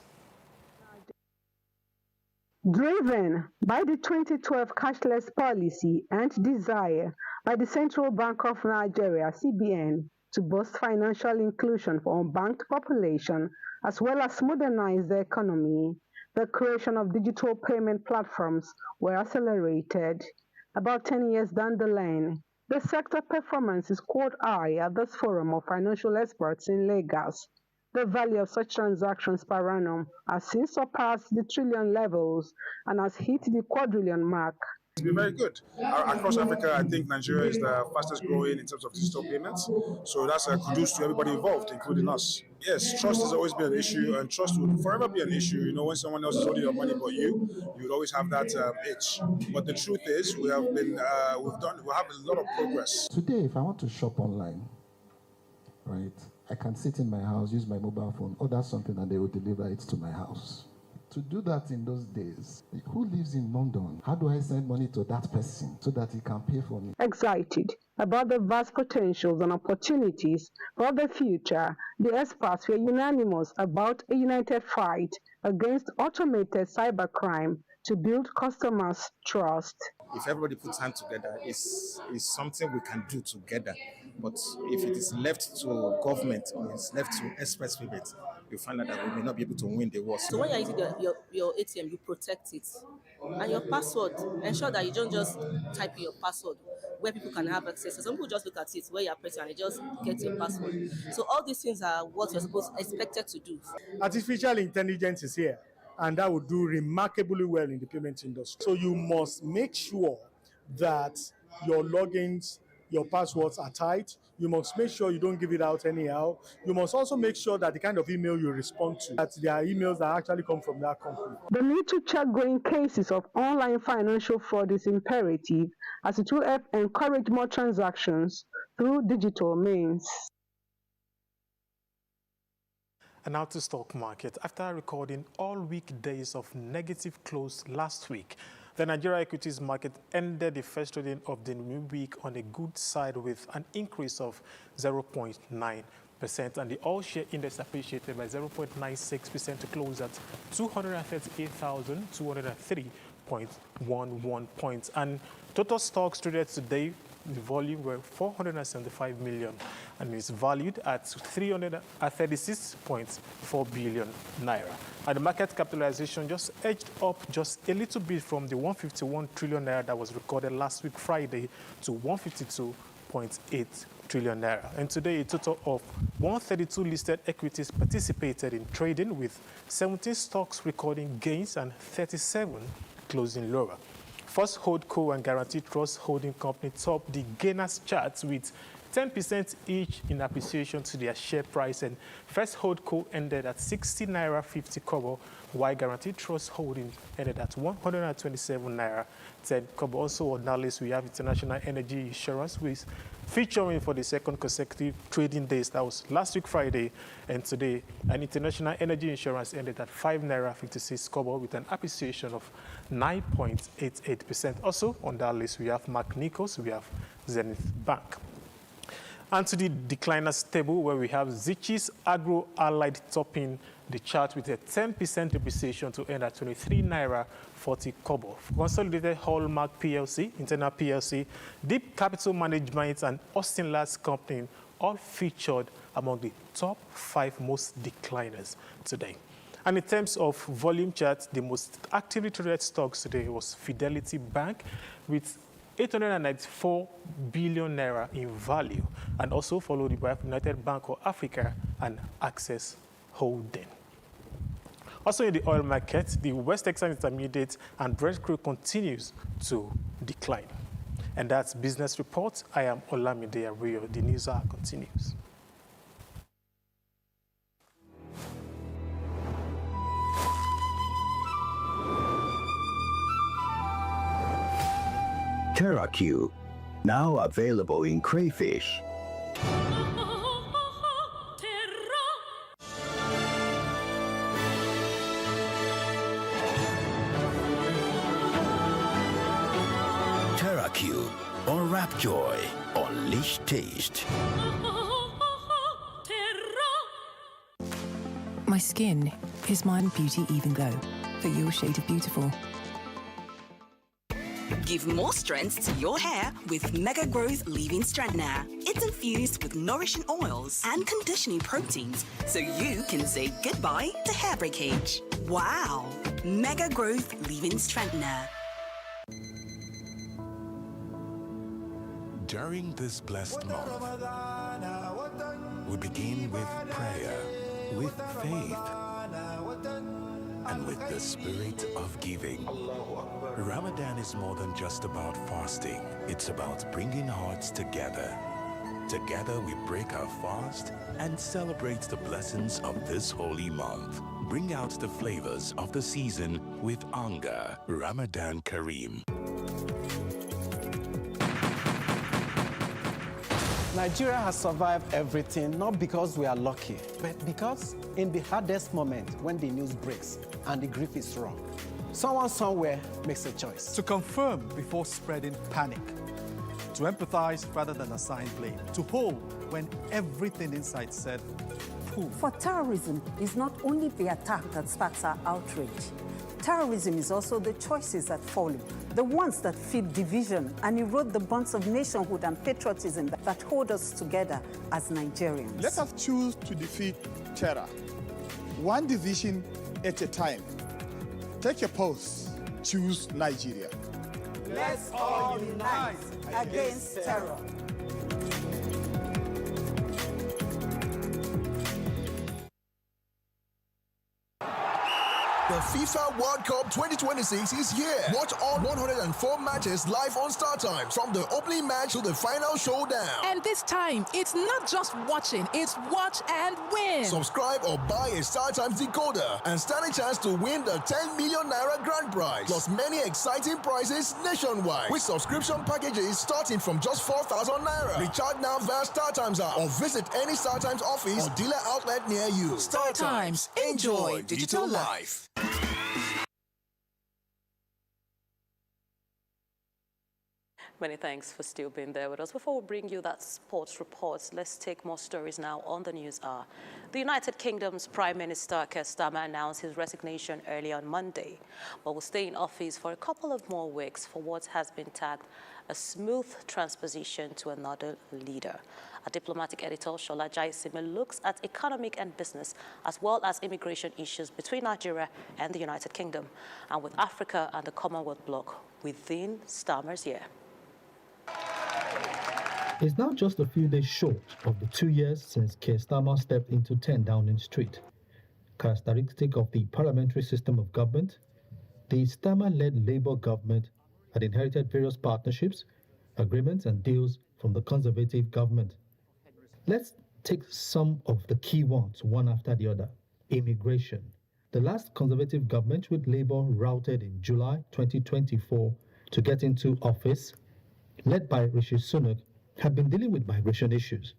Driven by the 2012 cashless policy and desire by the Central Bank of Nigeria, CBN, to boost financial inclusion for unbanked population, as well as modernize the economy, the creation of digital payment platforms were accelerated. About 10 years down the line, the sector performance is quite high at this forum of financial experts in Lagos. The value of such transactions per annum has since surpassed the trillion levels and has hit the quadrillion mark. It's been very good. Across Africa, I think Nigeria is the fastest growing in terms of digital payments. So that's a kudos to everybody involved, including us. Yes, trust has always been an issue, and trust will forever be an issue. You know, when someone else is holding your money but you would always have that itch. But the truth is, we have a lot of progress. Today, if I want to shop online, right, I can sit in my house, use my mobile phone, order something, and they will deliver it to my house. To do that in those days, who lives in London? How do I send money to that person so that he can pay for me? Excited about the vast potentials and opportunities for the future, the experts were unanimous about a united fight against automated cybercrime to build customers' trust. If everybody puts hands together, it's something we can do together. But if it is left to government or it's left to express payments, you find out that we may not be able to win the war. So when you're using your ATM, you protect it. And your password, ensure that you don't just type in your password where people can have access. So some people just look at it where you're pressing and they just get your password. So all these things are what you're expected to do. Artificial intelligence is here, and that will do remarkably well in the payment industry. So you must make sure that your logins, your passwords are tight. You must make sure you don't give it out anyhow. You must also make sure that the kind of email you respond to, that there are emails that actually come from that company. The need to check growing cases of online financial fraud is imperative, as it will help encourage more transactions through digital means. And now to stock market. After recording all weekdays of negative close last week, the Nigeria equities market ended the first trading of the new week on a good side with an increase of 0.9%, and the all-share index appreciated by 0.96% to close at 238,203.11 points. And total stocks traded today, the volume were 475 million and is valued at 36.4 billion naira. And the market capitalization just edged up just a little bit from the 151 trillion naira that was recorded last week Friday to 152.8 trillion naira. And today, a total of 132 listed equities participated in trading, with 17 stocks recording gains and 37 closing lower. First Holdco and Guaranty Trust Holding Company topped the gainers charts with 10% each in appreciation to their share price, and First Holdco ended at 60 naira 50 kobo, while Guaranty Trust Holding ended at 127 naira 10 kobo. Also on our list, we have International Energy Insurance, with featuring for the second consecutive trading days. That was last week Friday and today. And International Energy Insurance ended at 5 naira 56 kobo with an appreciation of 9.88%. Also on that list, we have Mark Nichols, we have Zenith Bank. And to the decliners table, where we have Zichis Agro Allied topping the chart with a 10% depreciation to end at 23 naira 40 kobo. Consolidated Hallmark PLC, Internal PLC, Deep Capital Management, and Austin Labs Company all featured among the top 5 most decliners today. And in terms of volume chart, the most actively traded stocks today was Fidelity Bank with 894 billion naira in value, and also followed by United Bank of Africa and Access Holding. Also in the oil market, the West Texas Intermediate and Brent crude continues to decline. And that's Business Report. I am Olamide Ario. The news hour continues. TerraQ, now available in crayfish. TerraQ, unwrap joy, unleash taste. My skin is my beauty even glow, for your shade of beautiful. Give more strength to your hair with Mega Growth Leave-In Strengthener. It's infused with nourishing oils and conditioning proteins, so you can say goodbye to hair breakage. Wow! Mega Growth Leave-In Strengthener. During this blessed month, we begin with prayer, with faith, and with the spirit of giving. Ramadan is more than just about fasting. It's about bringing hearts together. Together we break our fast and celebrate the blessings of this holy month. Bring out the flavors of the season with Anga. Ramadan Kareem. Nigeria has survived everything, not because we are lucky, but because in the hardest moment, when the news breaks and the grief is raw, someone somewhere makes a choice. To confirm before spreading panic. To empathize rather than assign blame. To hold when everything inside said, poof. For terrorism is not only the attack that sparks our outrage. Terrorism is also the choices that follow, the ones that feed division and erode the bonds of nationhood and patriotism that hold us together as Nigerians. Let us choose to defeat terror, one division at a time. Take your post. Choose Nigeria. Let's all unite against terror. The FIFA World Cup 2026 is here. Watch all 104 matches live on StarTimes, from the opening match to the final showdown. And this time, it's not just watching, it's watch and win. Subscribe or buy a StarTimes decoder and stand a chance to win the 10 million naira grand prize, plus many exciting prizes nationwide with subscription packages starting from just 4,000 naira. Recharge now via StarTimes app or visit any StarTimes office or dealer outlet near you. StarTimes. Enjoy digital life. Many thanks for still being there with us. Before we bring you that sports report, let's take more stories now on the news hour. The United Kingdom's Prime Minister Keir Starmer announced his resignation early on Monday, but will stay in office for a couple of more weeks for what has been tagged a smooth transposition to another leader. Our diplomatic editor, Shola Jaisime, looks at economic and business as well as immigration issues between Nigeria and the United Kingdom, and with Africa and the Commonwealth bloc within Starmer's year. It's now just a few days short of the 2 years since Keir Starmer stepped into 10 Downing Street. Characteristic of the parliamentary system of government, the Starmer-led Labour government had inherited various partnerships, agreements and deals from the Conservative government. Let's take some of the key ones, one after the other. Immigration. The last Conservative government, with Labour routed in July 2024 to get into office, led by Rishi Sunak, had been dealing with migration issues.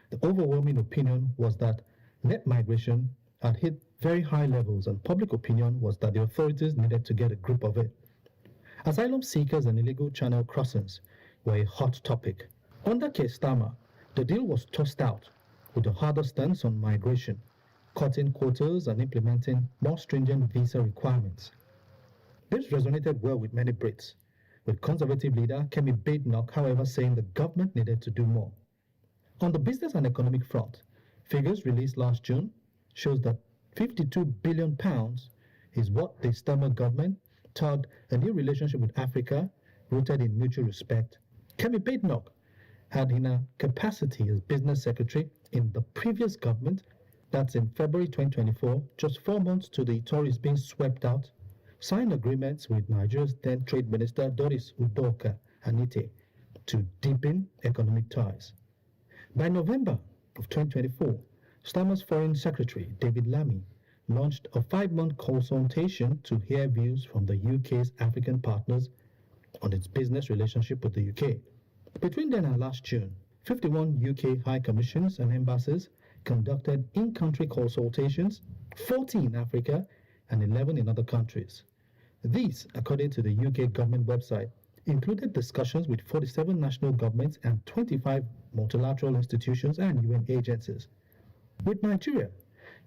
The overwhelming opinion was that net migration had hit very high levels, and public opinion was that the authorities needed to get a grip of it. Asylum seekers and illegal channel crossings were a hot topic. Under Keir Starmer, the deal was tossed out with a harder stance on migration, cutting quotas and implementing more stringent visa requirements. This resonated well with many Brits, with Conservative leader Kemi Badenoch, however, saying the government needed to do more. On the business and economic front, figures released last June shows that £52 billion is what the Starmer government tagged a new relationship with Africa rooted in mutual respect. Kemi Badenoch had, in her capacity as business secretary in the previous government, that's in February 2024, just 4 months to the Tories being swept out, signed agreements with Nigeria's then Trade Minister Doris Udoka Anite to deepen economic ties. By November of 2024, Starmer's Foreign Secretary David Lammy launched a 5-month consultation to hear views from the UK's African partners on its business relationship with the UK. Between then and last June, 51 UK high commissions and embassies conducted in-country consultations, 40 in Africa and 11 in other countries. These, according to the UK government website, included discussions with 47 national governments and 25 multilateral institutions and UN agencies. With Nigeria,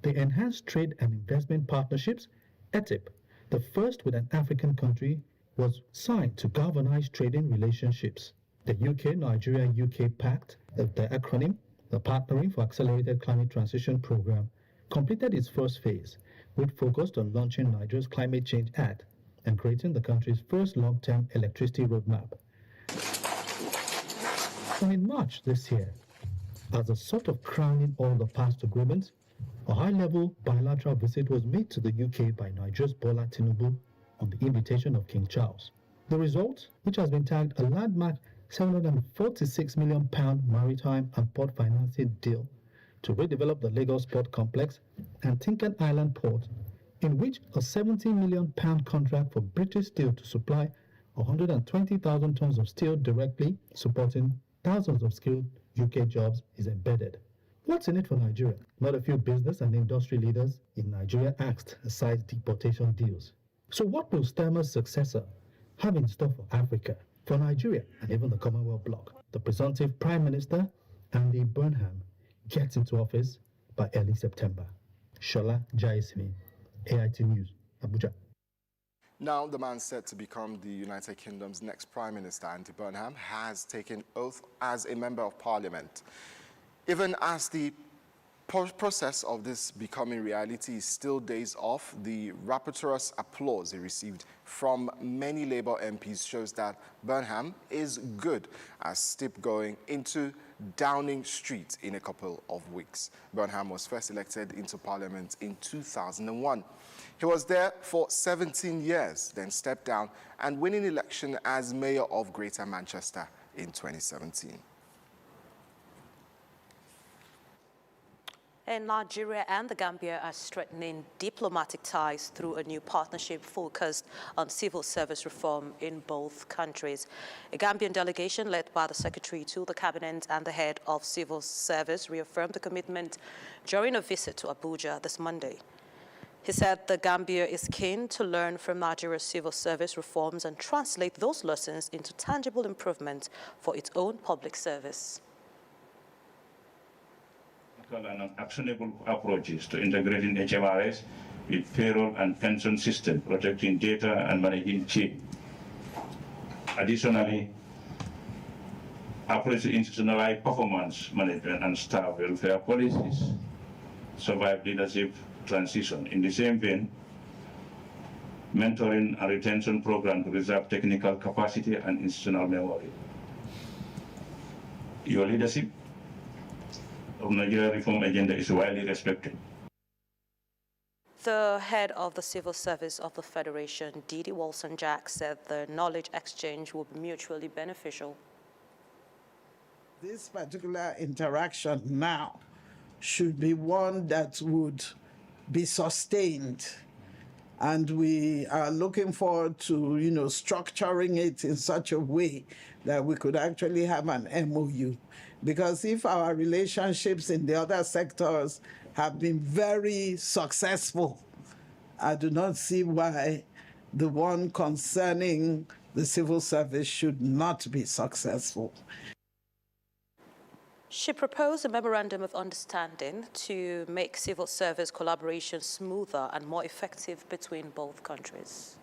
the Enhanced Trade and Investment Partnerships, ETIP, the first with an African country, was signed to galvanize trading relationships. The UK-Nigeria-UK Pact, the acronym, the Partnering for Accelerated Climate Transition Program, completed its first phase, which focused on launching Nigeria's Climate Change Act and creating the country's first long-term electricity roadmap. And in March this year, as a sort of crowning all the past agreements, A high-level bilateral visit was made to the UK by Nigeria's Bola Tinubu on the invitation of King Charles. The result, which has been tagged a landmark £746 million maritime and port financing deal to redevelop the Lagos Port Complex and Tinkan Island Port, in which a £17 million contract for British Steel to supply 120,000 tons of steel directly, supporting thousands of skilled UK jobs, is embedded. What's in it for Nigeria? Not a few business and industry leaders in Nigeria asked aside deportation deals. So what will Starmer's successor have in store for Africa, for Nigeria, and even the Commonwealth bloc? The presumptive Prime Minister, Andy Burnham, gets into office by early September. Shola Jaisimi, AIT News, Abuja. Now, the man set to become the United Kingdom's next Prime Minister, Andy Burnham, has taken oath as a Member of Parliament. Even as the process of this becoming reality is still days off, the rapturous applause he received from many Labour MPs shows that Burnham is good as step going into Downing Street in a couple of weeks. Burnham was first elected into Parliament in 2001. He was there for 17 years, then stepped down and winning election as Mayor of Greater Manchester in 2017. And Nigeria and the Gambia are strengthening diplomatic ties through a new partnership focused on civil service reform in both countries. A Gambian delegation led by the Secretary to the Cabinet and the head of civil service reaffirmed the commitment during a visit to Abuja this Monday. He said the Gambia is keen to learn from Nigeria's civil service reforms and translate those lessons into tangible improvement for its own public service. And actionable approaches to integrating HMRS with payroll and pension system, protecting data and managing change. Additionally, approach to institutionalize performance management and staff welfare policies, survive leadership transition. In the same vein, mentoring and retention program to preserve technical capacity and institutional memory. Your leadership of Nigeria reform agenda is widely respected. The head of the Civil Service of the Federation, Didi Wilson-Jack, said the knowledge exchange will be mutually beneficial. This particular interaction now should be one that would be sustained. And we are looking forward to, structuring it in such a way that we could actually have an MOU. Because if our relationships in the other sectors have been very successful, I do not see why the one concerning the civil service should not be successful. She proposed a memorandum of understanding to make civil service collaboration smoother and more effective between both countries.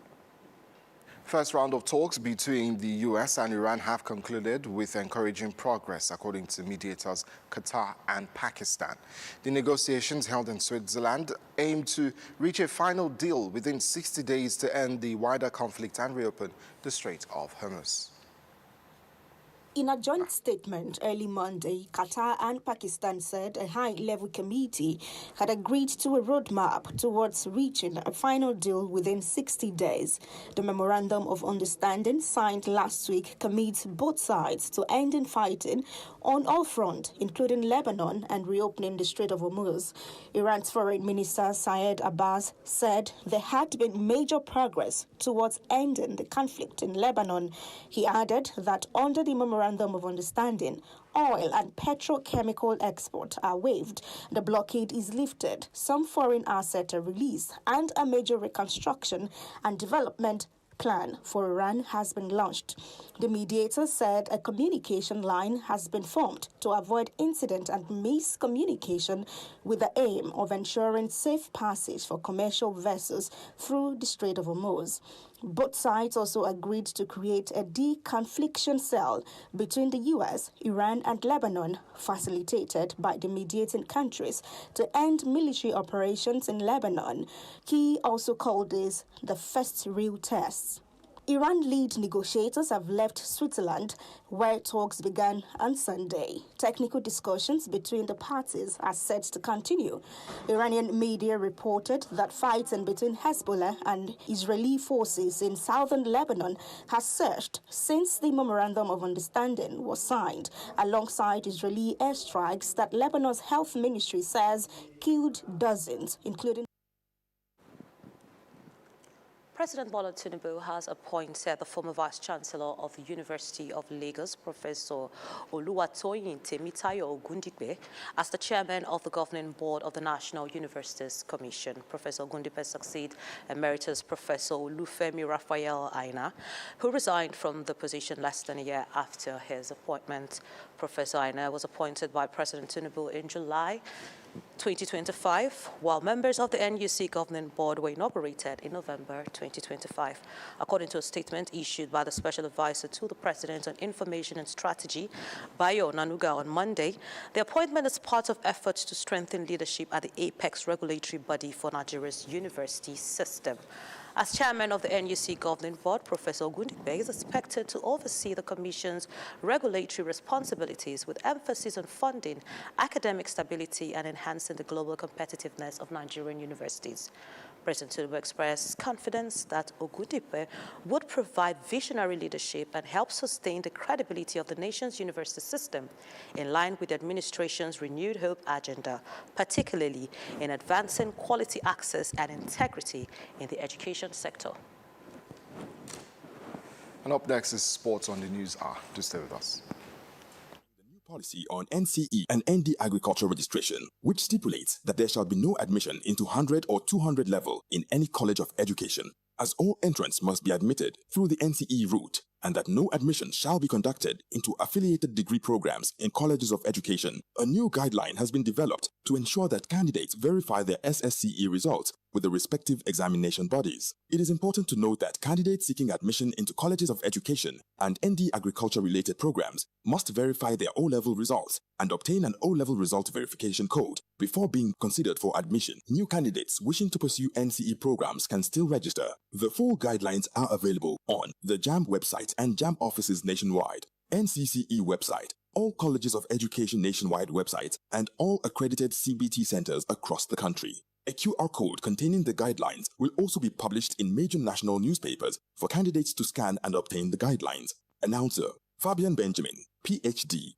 First round of talks between the U.S. and Iran have concluded with encouraging progress, according to mediators Qatar and Pakistan. The negotiations held in Switzerland aim to reach a final deal within 60 days to end the wider conflict and reopen the Strait of Hormuz. In a joint statement early Monday, Qatar and Pakistan said a high-level committee had agreed to a roadmap towards reaching a final deal within 60 days. The Memorandum of Understanding signed last week commits both sides to ending fighting on all fronts, including Lebanon and reopening the Strait of Hormuz. Iran's Foreign Minister Syed Abbas said there had been major progress towards ending the conflict in Lebanon. He added that under the Memorandum of Understanding, oil and petrochemical exports are waived, the blockade is lifted, some foreign assets are released, and a major reconstruction and development plan for Iran has been launched. The mediator said a communication line has been formed to avoid incident and miscommunication with the aim of ensuring safe passage for commercial vessels through the Strait of Hormuz. Both sides also agreed to create a de-confliction cell between the U.S., Iran, and Lebanon, facilitated by the mediating countries, to end military operations in Lebanon. He also called this the first real test. Iran-led negotiators have left Switzerland, where talks began on Sunday. Technical discussions between the parties are set to continue. Iranian media reported that fighting between Hezbollah and Israeli forces in southern Lebanon has surged since the Memorandum of Understanding was signed, alongside Israeli airstrikes that Lebanon's health ministry says killed dozens, including President Bola Tinubu has appointed the former Vice-Chancellor of the University of Lagos, Professor Oluwatoyin Temitayo Ogundipe, as the Chairman of the Governing Board of the National Universities Commission. Professor Ogundipe succeeds Emeritus Professor Olufemi Raphael Aina, who resigned from the position less than a year after his appointment. Professor Aina was appointed by President Tinubu in July 2025, while members of the NUC Governing Board were inaugurated in November 2025. According to a statement issued by the Special Advisor to the President on Information and Strategy, Bayo Nanuga, on Monday, the appointment is part of efforts to strengthen leadership at the apex regulatory body for Nigeria's university system. As chairman of the NUC Governing Board, Professor Ogundipe is expected to oversee the Commission's regulatory responsibilities with emphasis on funding, academic stability, and enhancing the global competitiveness of Nigerian universities. President Tinubu expressed confidence that Ogundipe would provide visionary leadership and help sustain the credibility of the nation's university system in line with the administration's renewed hope agenda, particularly in advancing quality access and integrity in the education sector. And up next is Sports on the News Hour. Do stay with us. Policy on NCE and ND agriculture registration, which stipulates that there shall be no admission into 100 or 200 level in any college of education, as all entrants must be admitted through the NCE route, and that no admission shall be conducted into affiliated degree programs in colleges of education. A new guideline has been developed to ensure that candidates verify their SSCE results with the respective examination bodies. It is important to note that candidates seeking admission into colleges of education and ND agriculture-related programs must verify their O-level results and obtain an O-level result verification code before being considered for admission. New candidates wishing to pursue NCE programs can still register. The full guidelines are available on the JAMB website and JAMB offices nationwide, NCCE website, all colleges of education nationwide websites, and all accredited CBT centers across the country. A QR code containing the guidelines will also be published in major national newspapers for candidates to scan and obtain the guidelines. Announcer Fabian Benjamin, PhD.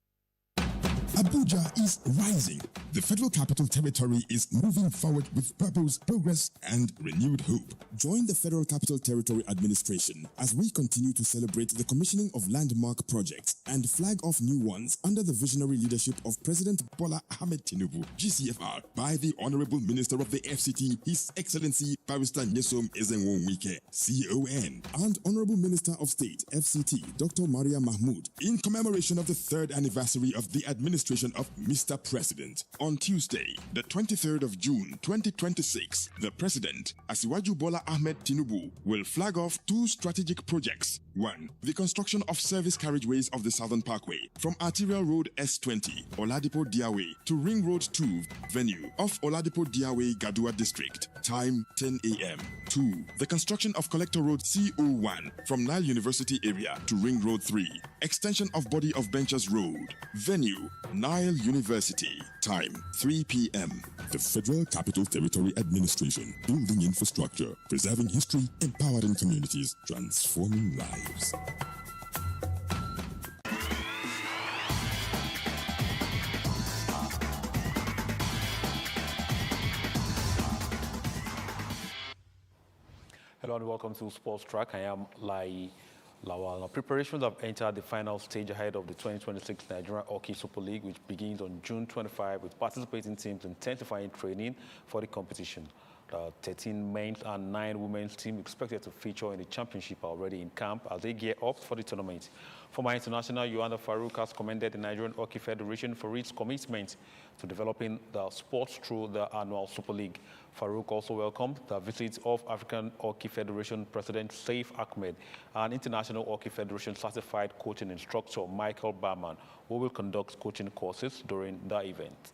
Abuja is rising. The Federal Capital Territory is moving forward with purpose, progress, and renewed hope. Join the Federal Capital Territory Administration as we continue to celebrate the commissioning of landmark projects and flag off new ones under the visionary leadership of President Bola Ahmed Tinubu, GCFR, by the Honorable Minister of the FCT, His Excellency Barrister Nyesom Ezenwo-Wike, CON, and Honorable Minister of State, FCT, Dr. Maria Mahmood, in commemoration of the 3rd anniversary of the administration of Mr. President. On Tuesday, the 23rd of June 2026, the President, Asiwaju Bola Ahmed Tinubu, will flag off 2 strategic projects. 1. The construction of service carriageways of the Southern Parkway from Arterial Road S20, Oladipo Diawe, to Ring Road 2, venue of Oladipo Diawe, Gadua District. Time 10 a.m. 2. The construction of Collector Road CO1 from Nile University area to Ring Road 3. Extension of Body of Benches Road. Venue, Nile University. Time 3 p.m. The Federal Capital Territory Administration, building infrastructure, preserving history, empowering communities, transforming lives. Hello and welcome to Sports Track. I am Lai Lawal. Now, preparations have entered the final stage ahead of the 2026 Nigerian Hockey Super League, which begins on June 25 with participating teams intensifying training for the competition. The 13 men's and 9 women's teams expected to feature in the championship are already in camp as they gear up for the tournament. Former international Yohana Farouk has commended the Nigerian Hockey Federation for its commitment to developing the sports through the annual Super League. Farouk also welcomed the visit of African Hockey Federation President Saif Ahmed and International Hockey Federation certified coaching instructor Michael Barman, who will conduct coaching courses during the event.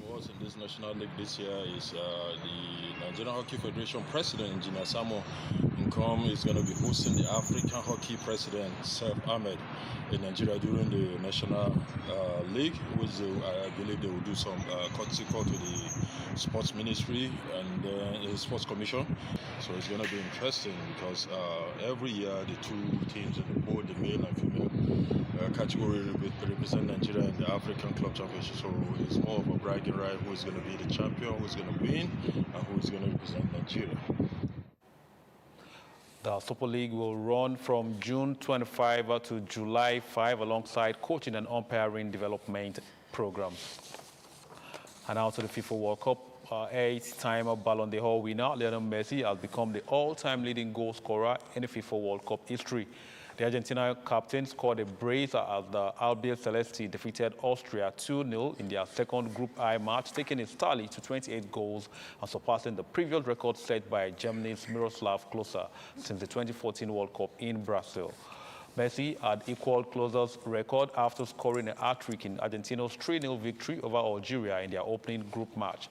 for us in this National League this year is the Nigerian Hockey Federation President, Engineer Samo Nkom, is going to be hosting the African Hockey President, Sef Ahmed, in Nigeria during the National League, which I believe they will do some courtesy call to the Sports Ministry and the Sports Commission. So it's going to be interesting because every year the two teams in both the male and female category represent Nigeria in the African Club Championship. So it's more of a bragging right who is going to be the champion, who is going to win, and who is going to represent Nigeria. The Super League will run from June 25 to July 5 alongside coaching and umpiring development programs. And now to the FIFA World Cup. 8-time Ballon d'Or winner Lionel Messi has become the all-time leading goal scorer in the FIFA World Cup history. The Argentina captain scored a brace as the Albion Celeste defeated Austria 2-0 in their second Group I match, taking its tally to 28 goals and surpassing the previous record set by Germany's Miroslav Klose since the 2014 World Cup in Brazil. Messi had equaled Klose's record after scoring a hat-trick in Argentina's 3-0 victory over Algeria in their opening group match.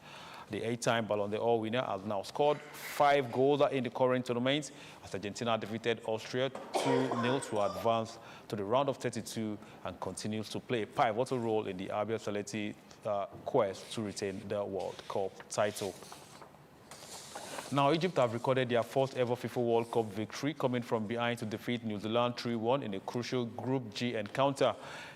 The 8-time Ballon d'Or winner has now scored 5 goals in the current tournament as Argentina defeated Austria 2-0 to advance to the round of 32 and continues to play a pivotal role in the Albion Celeste quest to retain the World Cup title. Now, Egypt have recorded their first ever FIFA World Cup victory, coming from behind to defeat New Zealand 3-1 in a crucial Group G encounter.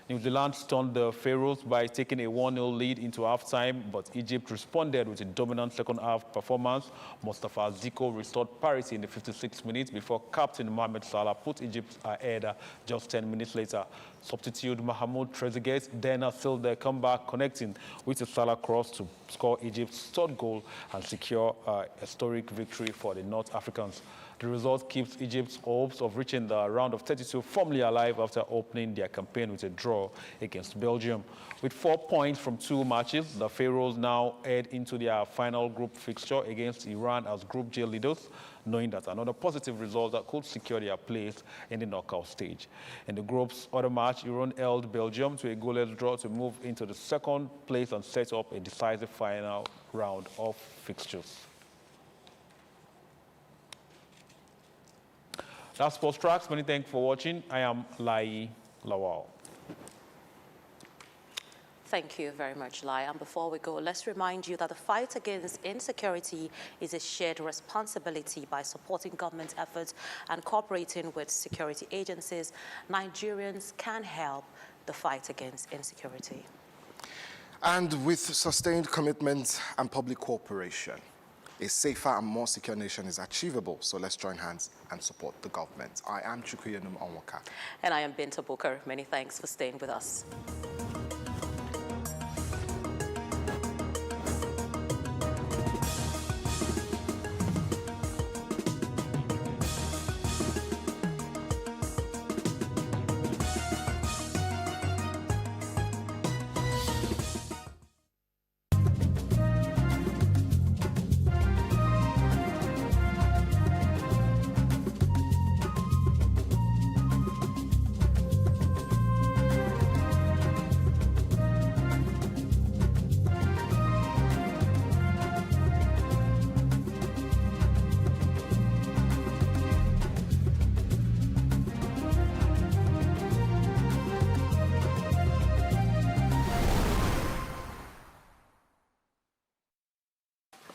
New Zealand stunned the Pharaohs by taking a 1-0 lead into halftime, but Egypt responded with a dominant second-half performance. Mustafa Ziko restored parity in the 56th minute before captain Mohamed Salah put Egypt ahead just 10 minutes later. Substitute Mahmoud Trezeguet then sealed their comeback, connecting with a Salah cross to score Egypt's third goal and secure a historic victory for the North Africans. The result keeps Egypt's hopes of reaching the round of 32 firmly alive after opening their campaign with a draw against Belgium. With 4 points from 2 matches, the Pharaohs now head into their final group fixture against Iran as Group J leaders, knowing that another positive result that could secure their place in the knockout stage. In the group's other match, Iran held Belgium to a goalless draw to move into the second place and set up a decisive final round of fixtures. That's Sports Tracks. Many thanks for watching. I am Lai Lawal. Thank you very much, Lai. And before we go, let's remind you that the fight against insecurity is a shared responsibility. By supporting government efforts and cooperating with security agencies, Nigerians can help the fight against insecurity. And with sustained commitment and public cooperation, a safer and more secure nation is achievable. So let's join hands and support the government. I am Chukwuyenum Onwaka. And I am Binta Booker. Many thanks for staying with us.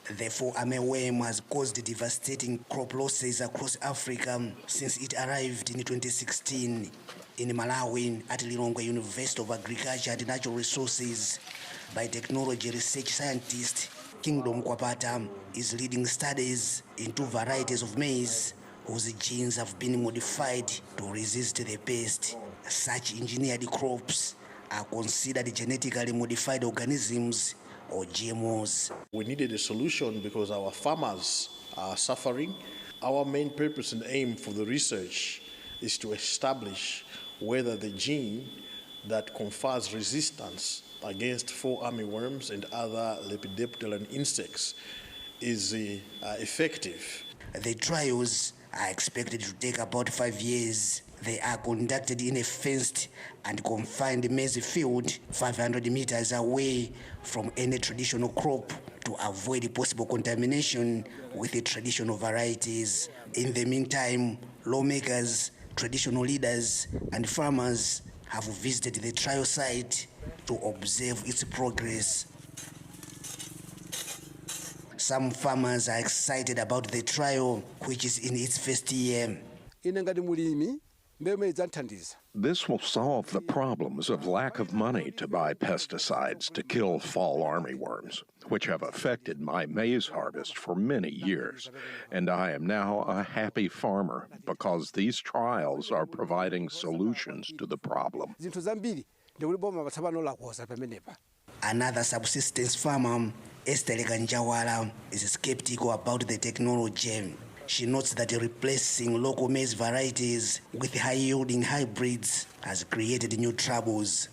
Therefore, armyworm has caused devastating crop losses across Africa since it arrived in 2016 in Malawi at Lilongwe University of Agriculture and Natural Resources. Biotechnology research scientist Kingdom Kwapata is leading studies into varieties of maize whose genes have been modified to resist the pest. Such engineered crops are considered genetically modified organisms or GMOs. We needed a solution because our farmers are suffering. Our main purpose and aim for the research is to establish whether the gene that confers resistance against fall armyworms and other lepidopteran insects is effective. The trials are expected to take about 5 years. They are conducted in a fenced and confined maize field 500 meters away from any traditional crop to avoid possible contamination with the traditional varieties. In the meantime, lawmakers, traditional leaders, and farmers have visited the trial site to observe its progress. Some farmers are excited about the trial, which is in its first year. This will solve the problems of lack of money to buy pesticides to kill fall armyworms, which have affected my maize harvest for many years. And I am now a happy farmer because these trials are providing solutions to the problem. Another subsistence farmer, Esther Ganjawala, is skeptical about the technology. She notes that replacing local maize varieties with high-yielding hybrids has created new troubles.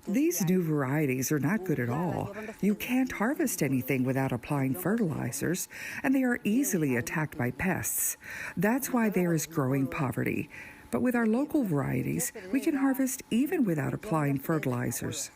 These new varieties are not good at all. You can't harvest anything without applying fertilizers, and they are easily attacked by pests. That's why there is growing poverty. But with our local varieties, we can harvest even without applying fertilizers.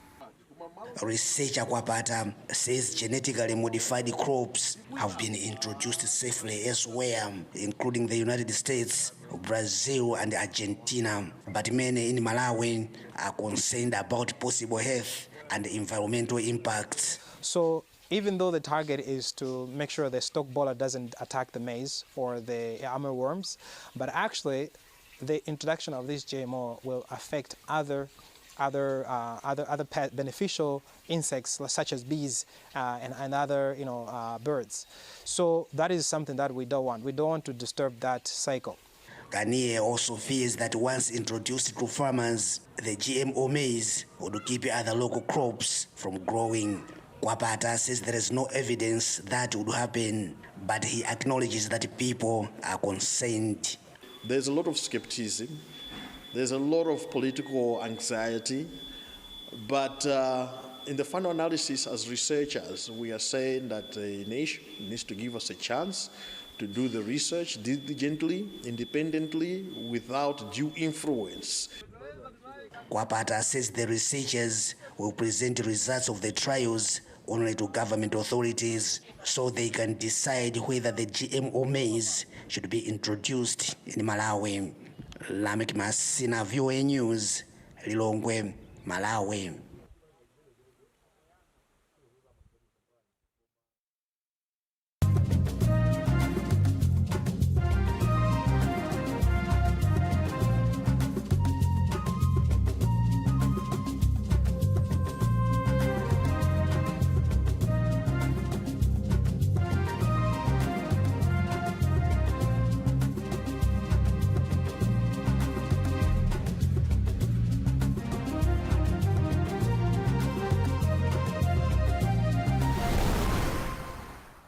Researcher Kwapata says genetically modified crops have been introduced safely elsewhere, including the United States, Brazil, and Argentina. But many in Malawi are concerned about possible health and environmental impacts. So even though the target is to make sure the stalk borer doesn't attack the maize or the armyworms, but actually the introduction of this GMO will affect other beneficial insects such as bees and other birds. So that is something that we don't want. We don't want to disturb that cycle. Ganier also fears that once introduced to farmers, the GMO maize would keep other local crops from growing. Kwapata says there is no evidence that would happen, but he acknowledges that people are concerned. There's a lot of skepticism. There's a lot of political anxiety, but in the final analysis as researchers, we are saying that the nation needs to give us a chance to do the research diligently, independently, without due influence. Kwapata says the researchers will present the results of the trials only to government authorities so they can decide whether the GMO maize should be introduced in Malawi. Lamek Masina, VOA News, Lilongwe, Malawi.